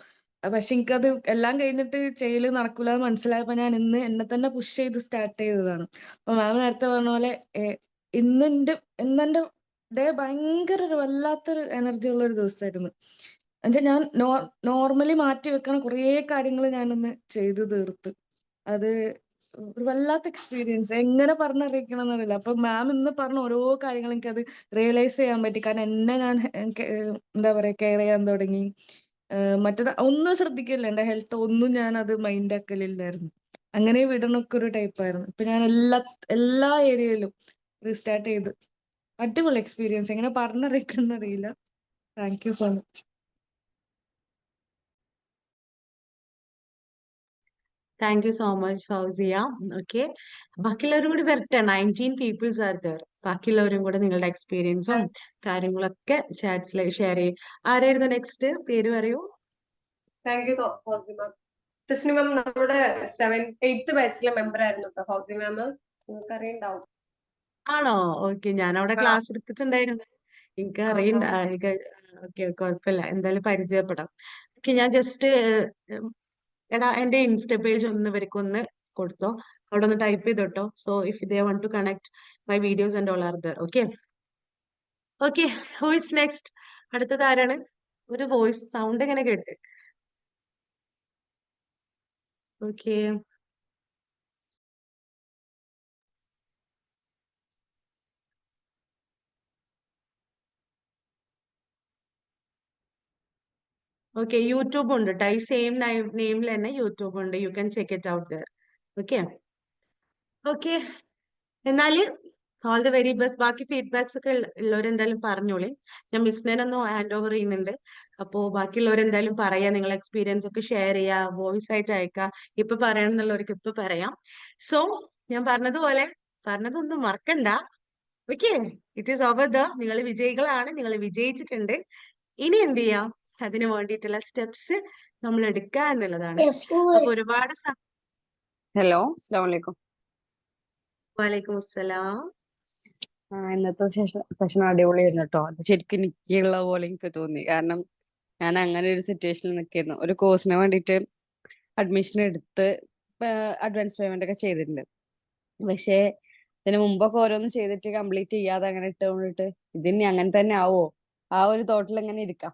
പക്ഷെ എനിക്കത് എല്ലാം കഴിഞ്ഞിട്ട് ചെയ്യല് നടക്കൂല എന്ന് മനസ്സിലായപ്പോ ഞാൻ ഇന്ന് എന്നെ തന്നെ പുഷ് ചെയ്ത് സ്റ്റാർട്ട് ചെയ്തതാണ്. അപ്പൊ മാം നേരത്തെ പറഞ്ഞ പോലെ ഇന്നെന്റെ ഡേ ഭയങ്കര ഒരു വല്ലാത്തൊരു എനർജി ഉള്ള ഒരു ദിവസമായിരുന്നു. എന്നുവെച്ചാൽ ഞാൻ നോർമലി മാറ്റി വെക്കണ കുറേ കാര്യങ്ങൾ ഞാനിന്ന് ചെയ്തു തീർത്ത്. അത് ഒരു വല്ലാത്ത എക്സ്പീരിയൻസ്, എങ്ങനെ പറഞ്ഞറിയിക്കണം എന്നറിയില്ല. അപ്പൊ മാം ഇന്ന് പറഞ്ഞ ഓരോ കാര്യങ്ങളും എനിക്കത് റിയലൈസ് ചെയ്യാൻ പറ്റി. കാരണം എന്നെ ഞാൻ എന്താ പറയാ കെയർ ചെയ്യാൻ തുടങ്ങി. മറ്റേത് ഒന്നും ശ്രദ്ധിക്കില്ല, എന്റെ ഹെൽത്ത് ഒന്നും ഞാൻ അത് മൈൻഡ് ആക്കലില്ലായിരുന്നു. അങ്ങനെ വിടണൊക്കെ ഒരു ടൈപ്പായിരുന്നു. ഇപ്പൊ ഞാൻ എല്ലാ ഏരിയയിലും റീസ്റ്റാർട്ട് ചെയ്ത് അടിപൊളി എക്സ്പീരിയൻസ്, എങ്ങനെ പറഞ്ഞറിയിക്കണം അറിയില്ല. Thank you so much. Thank you so much Fousiya. Okay, ബാക്കിയുള്ളവരും കൂടി വരട്ടെ. 19 പീപ്പിൾസ് ആർ ദർ. ബാക്കിയുള്ളവരും കൂടെ നിങ്ങളുടെ എക്സ്പീരിയൻസും കാര്യങ്ങളൊക്കെ ചാറ്റ്സിൽ ഷെയർ ചെയ്യും. ആരായിരുന്നു നെക്സ്റ്റ്? പേര് പറയൂ. താങ്ക് യു ഫൗസി മാം. തസ്നി മാം നമ്മുടെ 8th ബാച്ചിലെ മെമ്പർ ആയിരുന്നു കേട്ടോ ഫൗസി മാം. നിങ്ങൾക്ക് അറിയണ്ടാവും. ആണോ? ഓക്കെ, ഞാൻ അവിടെ ക്ലാസ് എടുത്തിട്ടുണ്ടായിരുന്നു. എനിക്ക് അറിയണ്ട. ഓക്കെ, കുഴപ്പമില്ല, എന്തായാലും പരിചയപ്പെടാം. ഓക്കെ, ഞാൻ ജസ്റ്റ് എടാ എന്റെ ഇൻസ്റ്റ പേജ് ഒന്ന് ഇവർക്കൊന്ന് കൊടുത്തോ, അവിടെ ഒന്ന് ടൈപ്പ് ചെയ്തോട്ടോ. So if they want to connect my videos and all other. Okay okay, who is next? അടുത്തത് ആരാണ്? ഒരു വോയിസ് സൗണ്ട് എങ്ങനെ കേട്ട്? ഓക്കെ, ഓക്കെ, യൂട്യൂബ് ഉണ്ട് കേട്ടോ. ഈ സെയിം നെയിമിൽ തന്നെ യൂട്യൂബ് ഉണ്ട്. You can check it out there. Okay okay, എന്നാല് ഓൾ ദി വെരി ബെസ്റ്റ്. ബാക്കി ഫീഡ്ബാക്സ് ഒക്കെ ഉള്ളവരെന്തായാലും പറഞ്ഞോളി. ഞാൻ മിസ്നേനൊന്ന് ഹാൻഡ് ഓവർ ചെയ്യുന്നുണ്ട്. അപ്പോ ബാക്കിയുള്ളവരെന്തായാലും പറയാ, നിങ്ങൾ എക്സ്പീരിയൻസ് ഒക്കെ ഷെയർ ചെയ്യാ, വോയിസ് ആയിട്ട് അയക്കാം. ഇപ്പൊ പറയണം എന്നുള്ളവർക്ക് ഇപ്പൊ പറയാം. സോ ഞാൻ പറഞ്ഞതൊന്നും മറക്കണ്ട. Okay, it is over the. നിങ്ങൾ വിജയികളാണ്, നിങ്ങൾ വിജയിച്ചിട്ടുണ്ട്. ഇനി എന്ത് ചെയ്യാം? അതിന് വേണ്ടിയിട്ടുള്ള സ്റ്റെപ്സ് നമ്മൾ എടുക്കുക എന്നുള്ളതാണ്. അപ്പൊ ഒരുപാട് ഹലോ, അസ്സലാമു അലൈക്കും. വലൈക്കും അസ്സലാം. ഇന്നത്തെ സെഷൻ അടിപൊളിയായിരുന്നു കേട്ടോ. അത് ശരിക്കും എനിക്കുള്ള പോലെ എനിക്ക് തോന്നി. കാരണം ഞാൻ അങ്ങനെ ഒരു സിറ്റുവേഷനിൽ നിൽക്കുന്നു. ഒരു കോഴ്സിന് വേണ്ടിയിട്ട് അഡ്മിഷൻ എടുത്ത് അഡ്വാൻസ് പേയ്മെന്റ് ഒക്കെ ചെയ്തിട്ടുണ്ട്. പക്ഷേ ഇതിന് മുമ്പൊക്കെ ഓരോന്ന് ചെയ്തിട്ട് കംപ്ലീറ്റ് ചെയ്യാതെ അങ്ങനെ ഇട്ടുകൊണ്ടിട്ട് ഇതിനി അങ്ങനെ തന്നെ ആവോ, ആ ഒരു തോട്ടിൽ ഇങ്ങനെ ഇരിക്കാം.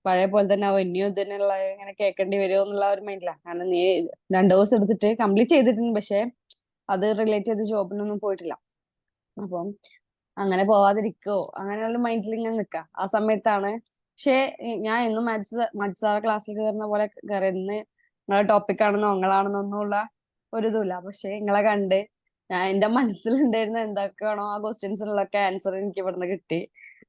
പഴയ പോലെ തന്നെ ആവോ, ഇനിയും ഇതിനുള്ള ഇങ്ങനെ കേൾക്കേണ്ടി വരുമോ എന്നുള്ള ഒരു മൈൻഡിലാണ്. കാരണം നീ 2 ദിവസം എടുത്തിട്ട് കംപ്ലീറ്റ് ചെയ്തിട്ടുണ്ട്, പക്ഷെ അത് റിലേറ്റ് ചെയ്ത് ജോബിനൊന്നും പോയിട്ടില്ല. അപ്പം അങ്ങനെ പോവാതിരിക്കോ അങ്ങനെയുള്ള മൈൻഡിൽ ഇങ്ങനെ നിക്കാം. ആ സമയത്താണ് പക്ഷേ ഞാൻ എന്നും മാത്സ് ക്ലാസ്സിൽ കയറുന്ന പോലെ കയറി. ഇന്ന് നിങ്ങളെ ടോപ്പിക് ആണെന്നോ നിങ്ങളാണെന്നൊന്നും ഉള്ള ഒരു ഇതുമില്ല. പക്ഷെ നിങ്ങളെ കണ്ട് ഞാൻ എന്റെ മനസ്സിലുണ്ടായിരുന്ന എന്തൊക്കെയാണോ ആ ക്വസ്റ്റ്യൻസിനുള്ളൊക്കെ ആൻസർ എനിക്ക് ഇവിടുന്ന് കിട്ടി.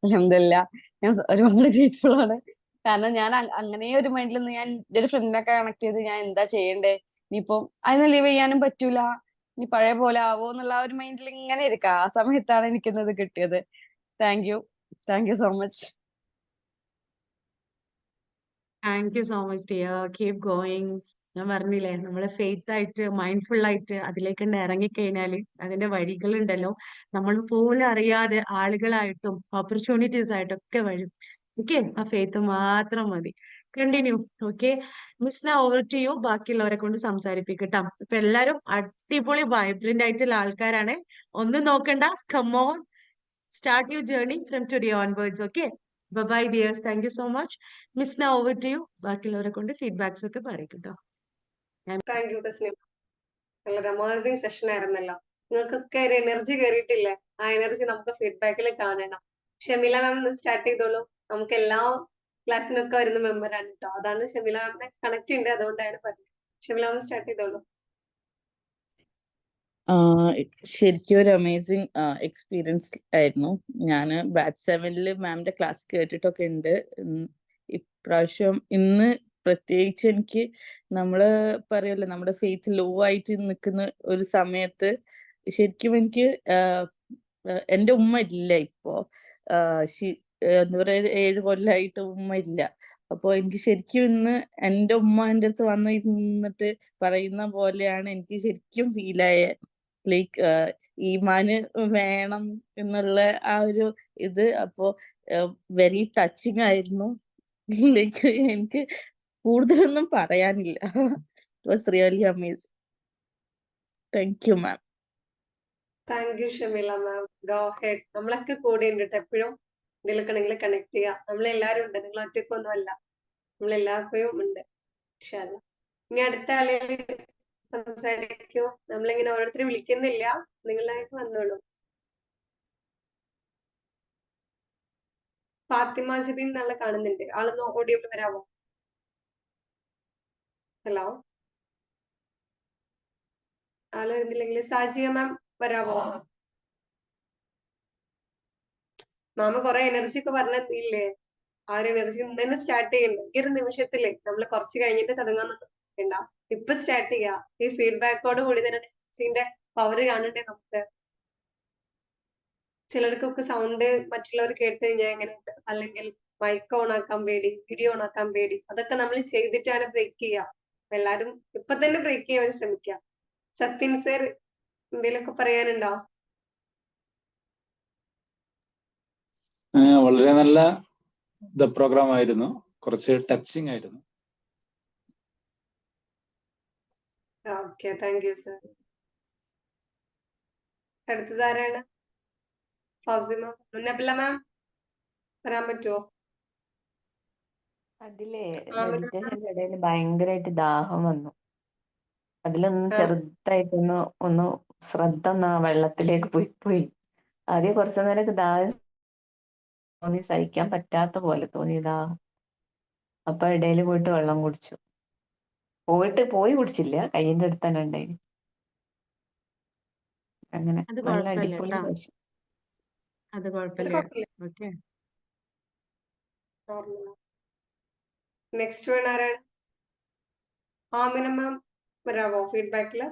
അൽഹംദുലില്ലാ, ഞാൻ ഒരുപാട് ഗ്രേറ്റ്ഫുൾ ആണ്. കാരണം ഞാൻ അങ്ങനെ ഒരു മൈൻഡിൽ നിന്ന് ഞാൻ എന്റെ ഒരു ഫ്രണ്ടിനൊക്കെ കണക്ട് ചെയ്ത് ഞാൻ എന്താ ചെയ്യണ്ടേ, ഇനിയിപ്പം അതിന് ലീവ് ചെയ്യാനും പറ്റൂല, ഇനി പഴയ പോലെ ആവോ എന്നുള്ള ആ ഒരു മൈൻഡിൽ ഇങ്ങനെ ഇരിക്കാം. ആ സമയത്താണ് എനിക്കിന്നത് കിട്ടിയത്. Thank you so much. Thank you so much dear. Keep going. ഞാൻ പറഞ്ഞില്ലേ, നമ്മള് ഫെയ്ത്ത് ആയിട്ട് മൈൻഡ്ഫുൾ ആയിട്ട് അതിലേക്ക് ഇറങ്ങിക്കഴിഞ്ഞാല് അതിന്റെ വഴികളുണ്ടല്ലോ, നമ്മൾ പോലും അറിയാതെ ആളുകളായിട്ടും ഓപ്പർച്യൂണിറ്റീസ് ആയിട്ടും ഒക്കെ വരും. ഓക്കെ, ആ ഫെയ്ത്ത് മാത്രം മതി. Continue. Okay, Misna over to you. ബാക്കിയുള്ളവരെ കൊണ്ട് സംസാരിപ്പിക്കട്ടോ. ഇപ്പൊ എല്ലാരും അടിപൊളി വൈബ്രന്റ് ആയിട്ടുള്ള ആൾക്കാരാണ്. ഒന്നും നോക്കണ്ട, come on, start your journey from today onwards. Okay, bye bye dears. Thank you so much. Miss, now over to you. ബാക്കിയുള്ളവരെ കൊണ്ട് ഫീഡ്ബാക്സ് ഒക്കെ പറയിട്ടോ. Thank you Tasni. നല്ലൊരു അമേസിംഗ് സെഷൻ ആയിരുന്നല്ലോ. നിങ്ങൾക്കൊക്കെ ഒരു എനർജി കയറിയിട്ടില്ലേ? ആ എനർജി നമുക്ക് ഫീഡ്ബാക്കിൽ കാണണം. ഷമീല മാം സ്റ്റാർട്ട് ചെയ്തോളൂ. നമുക്ക് എല്ലാ ക്ലാസ്സിനൊക്കെ വരുന്ന മെമ്പറാണ് കേട്ടോ. അതാണ് ഷമീല മാമിനെ കണക്ട് ഉണ്ട്, അതുകൊണ്ടാണ് പറഞ്ഞത്. ഷമീല മാം സ്റ്റാർട്ട് ചെയ്തോളൂ. ശരിക്കും ഒരു അമേസിങ് എക്സ്പീരിയൻസ് ആയിരുന്നു. ഞാൻ ബാച്ച് 7 മാമിന്റെ ക്ലാസ് കേട്ടിട്ടൊക്കെ ഉണ്ട്. ഇപ്രാവശ്യം ഇന്ന് പ്രത്യേകിച്ച് എനിക്ക് നമ്മള് പറയല്ലോ, നമ്മുടെ ഫെയ്ത്ത് ലോ ആയിട്ട് നിൽക്കുന്ന ഒരു സമയത്ത് ശരിക്കും എനിക്ക് എന്റെ ഉമ്മ ഇല്ല ഇപ്പോ. എന്താ പറയാ 7 കൊല്ലായിട്ട് ഉമ്മ ഇല്ല. അപ്പൊ എനിക്ക് ശരിക്കും ഇന്ന് എൻ്റെ ഉമ്മ എൻ്റെ അടുത്ത് വന്ന് ഇരുന്നിട്ട് പറയുന്ന പോലെയാണ് എനിക്ക് ശരിക്കും ഫീലായെ. ലൈക്ക് ഈമാന് വേണം എന്നുള്ള ആ ഒരു ഇത്. അപ്പൊ വെരി ടച്ചിങ് ആയിരുന്നു. ലൈക്ക് എനിക്ക് കൂടുതലൊന്നും പറയാനില്ല. It was really amazing. Thank you ma'am. Thank you Shameela ma'am. Go head. നമ്മളൊക്കെ കൂടെ ഉണ്ട് ട്ടോ എപ്പോഴും. എന്തെങ്കിലുമൊക്കെ ഉണ്ടെങ്കിൽ കണക്ട് ചെയ്യുക. നമ്മളെല്ലാരും ഉണ്ട്, നിങ്ങൾ ഒറ്റയ്ക്കൊന്നും അല്ല, നമ്മളെല്ലാവരും ഉണ്ട്. ഇൻഷാ അല്ലാ. ഇനി അടുത്ത ആളുകൾ സംസാരിക്കൂ. നമ്മളിങ്ങനെ ഓരോരുത്തരെ വിളിക്കുന്നില്ല, നിങ്ങളായിട്ട് വന്നോളൂ. ഫാത്തിമ ജബീൻ എന്നുള്ള കാണുന്നുണ്ട്. ആളൊന്ന് ഓഡിയോ വരാമോ? ഹലോ, ആള് വരുന്നില്ലെങ്കിൽ സാജിയ മാം വരാമോ? മാമ കുറെ എനർജി ഒക്കെ പറഞ്ഞില്ലേ? ആ ഒരു എനർജി ഇന്ന് തന്നെ സ്റ്റാർട്ട് ചെയ്യണ്ട. ഈ ഒരു നിമിഷത്തില് നമ്മൾ കുറച്ച് കഴിഞ്ഞിട്ട് തുടങ്ങാന്ന് വേണ്ട, ഇപ്പൊ സ്റ്റാർട്ട് ചെയ്യാ. ഈ ഫീഡ്ബാക്കോട് കൂടി തന്നെ എനർജിന്റെ പവർ കാണണ്ടേ നമുക്ക്. ചിലർക്കൊക്കെ സൗണ്ട് മറ്റുള്ളവർ കേട്ട് കഴിഞ്ഞാൽ എങ്ങനെയുണ്ട്, അല്ലെങ്കിൽ മൈക്ക് ഓൺ ആക്കാൻ പേടി, വീഡിയോ ഓൺ ആക്കാൻ പേടി, അതൊക്കെ നമ്മൾ ചെയ്തിട്ടാണ് ബ്രേക്ക് ചെയ്യുക. എല്ലാരും ഇപ്പൊ തന്നെ ബ്രേക്ക് ചെയ്യാൻ ശ്രമിക്കുക. സത്യൻ സർ എന്തെങ്കിലുമൊക്കെ പറയാനുണ്ടോ? വളരെ നല്ല പ്രോഗ്രാം ആയിരുന്നു. കുറച്ച് ടച്ചിങ് ആയിരുന്നു. Okay, thank you sir. അടുത്തത് ആരാണ്? ഫൗസിമ. നബില മാം വരാൻ പറ്റുമോ? അതിലെ ആമിന മാം. മെഡിറ്റേഷന്റെ ഇടയിൽ ഭയങ്കരമായിട്ട് ദാഹം വന്നു. അതിലൊന്ന് ആ, ചെറുതായിട്ടൊന്ന് ശ്രദ്ധ ഒന്ന് ആ വെള്ളത്തിലേക്ക് പോയി. ആദ്യം കുറച്ചു നേരമൊക്കെ ദാഹം തോന്നി, സഹിക്കാൻ പറ്റാത്ത പോലെ തോന്നി ദാഹം. അപ്പൊ ഇടയിൽ പോയിട്ട് വെള്ളം കുടിച്ചു. പോയി കുടിച്ചില്ല, കയ്യിന്റെ അടുത്ത് തന്നെ ഉണ്ടായിരുന്നു. അങ്ങനെ അത് നല്ല കുഴപ്പമില്ല അടിപൊളി കേട്ടോ, സെഷൻ. അത് അത് കുഴപ്പമില്ല. കുഴപ്പമില്ല. ഓക്കെ, നെക്സ്റ്റ് വൺ ആരാണ്? ആമിന മാം വരാമോ ഫീഡ്ബാക്കില്?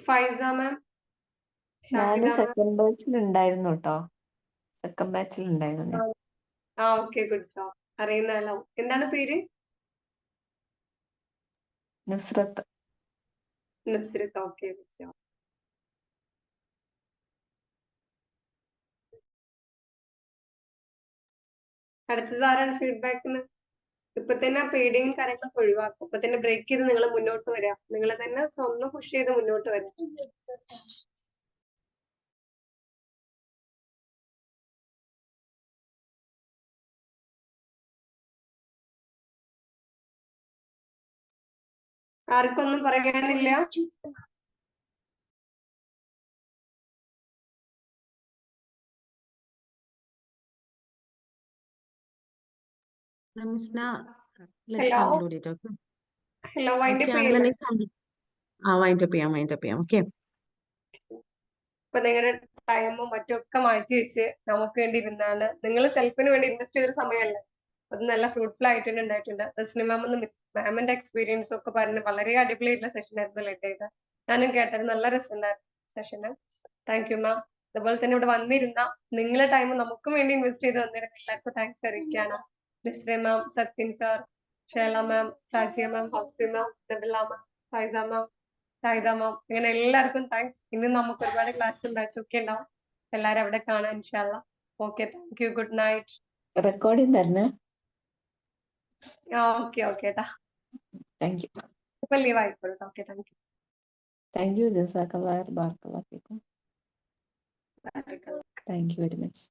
ഫൈസ മാം, ഞാന് ഷാഹിദ മാം. സെക്കൻഡ് ബാച്ചിൽ ഉണ്ടായിരുന്നു കേട്ടോ. സെക്കൻഡ് ബാച്ചിൽ ഉണ്ടായിരുന്നു. ആ ഓക്കെ, കുടിച്ചോ. അറിയുന്ന ആളാവും. എന്താണ് പേര്? നുസ്രത്ത്. നുസ്രത്ത്. ഓക്കെ, കുടിച്ചോ. അടുത്തത് ആരാണ് ഫീഡ്ബാക്കിന്? ഇപ്പൊ തന്നെ ആ പേടിയും കാര്യങ്ങളൊക്കെ ഒഴിവാക്കും. ഇപ്പൊ തന്നെ ബ്രേക്ക് ചെയ്ത് നിങ്ങൾ മുന്നോട്ട് വരാം. നിങ്ങൾ തന്നെ സ്വന്തം പുഷ് ചെയ്ത് മുന്നോട്ട് വരാം. ആർക്കൊന്നും പറയാനില്ല? Namisna, let's hello, conclude it. Okay. Hello, wind Okay up ആണെങ്കിൽ ചെയ്യല്ലേ? wind up ചെയ്യാം. ഓക്കെ. ഇപ്പൊ നിങ്ങളുടെ ടൈമും മറ്റൊക്കെ മാറ്റി വെച്ച് നമുക്ക് വേണ്ടി ഇരുന്നാണ്. നിങ്ങൾ സെൽഫിന് വേണ്ടി ഇൻവെസ്റ്റ് ചെയ്തൊരു സമയമല്ലേ, അത് നല്ല ഫ്രൂട്ട്ഫുൾ ആയിട്ട് തന്നെ ഉണ്ടായിട്ടുണ്ട്. തസ്നി മാം ഒന്ന് മാമിന്റെ എക്സ്പീരിയൻസ് ഒക്കെ പറഞ്ഞ് വളരെ അടിപൊളിയായിട്ടുള്ള സെഷൻ ആയിരുന്നു ലെഡ് ചെയ്ത്. ഞാനും കേട്ടത് നല്ല രസമുണ്ടായിരുന്നു സെഷന്. Thank you ma'am. അതുപോലെ തന്നെ ഇവിടെ വന്നിരുന്ന നിങ്ങളെ ടൈം നമുക്കും വേണ്ടി ഇൻവെസ്റ്റ് ചെയ്ത് വന്നിരുന്ന എല്ലാവർക്കും താങ്ക്സ് അറിയിക്കുകയാണ്. നിസ്ര മാം, സത്യൻ സാർ, ഷേല മാം, സാജിയ മാം, ഹഫ്സി മാം, നബില മാം, ഫൈസ മാം, ഷാഹിദ മാം, ഇങ്ങനെ എല്ലാവർക്കും താങ്ക്സ്. ഇന്ന് നമുക്ക് ഒരുപാട് ക്ലാസ് ബാച്ച് ഒക്കെ ഉണ്ടാവും. എല്ലാരും അവിടെ കാണാം ഇൻഷാ അല്ലാ. Okay, thank you, good night. Recording തന്നെ. ഓക്കെ ട്ടാ. Thank you. ഇപ്പൊ ലീവ് ആയിക്കോളൂ. Okay, thank you. Thank you. ജസാക്കല്ലാഹ് ബാറക്കല്ലാഹു ഫീക്കും. Bye. Thank you very much.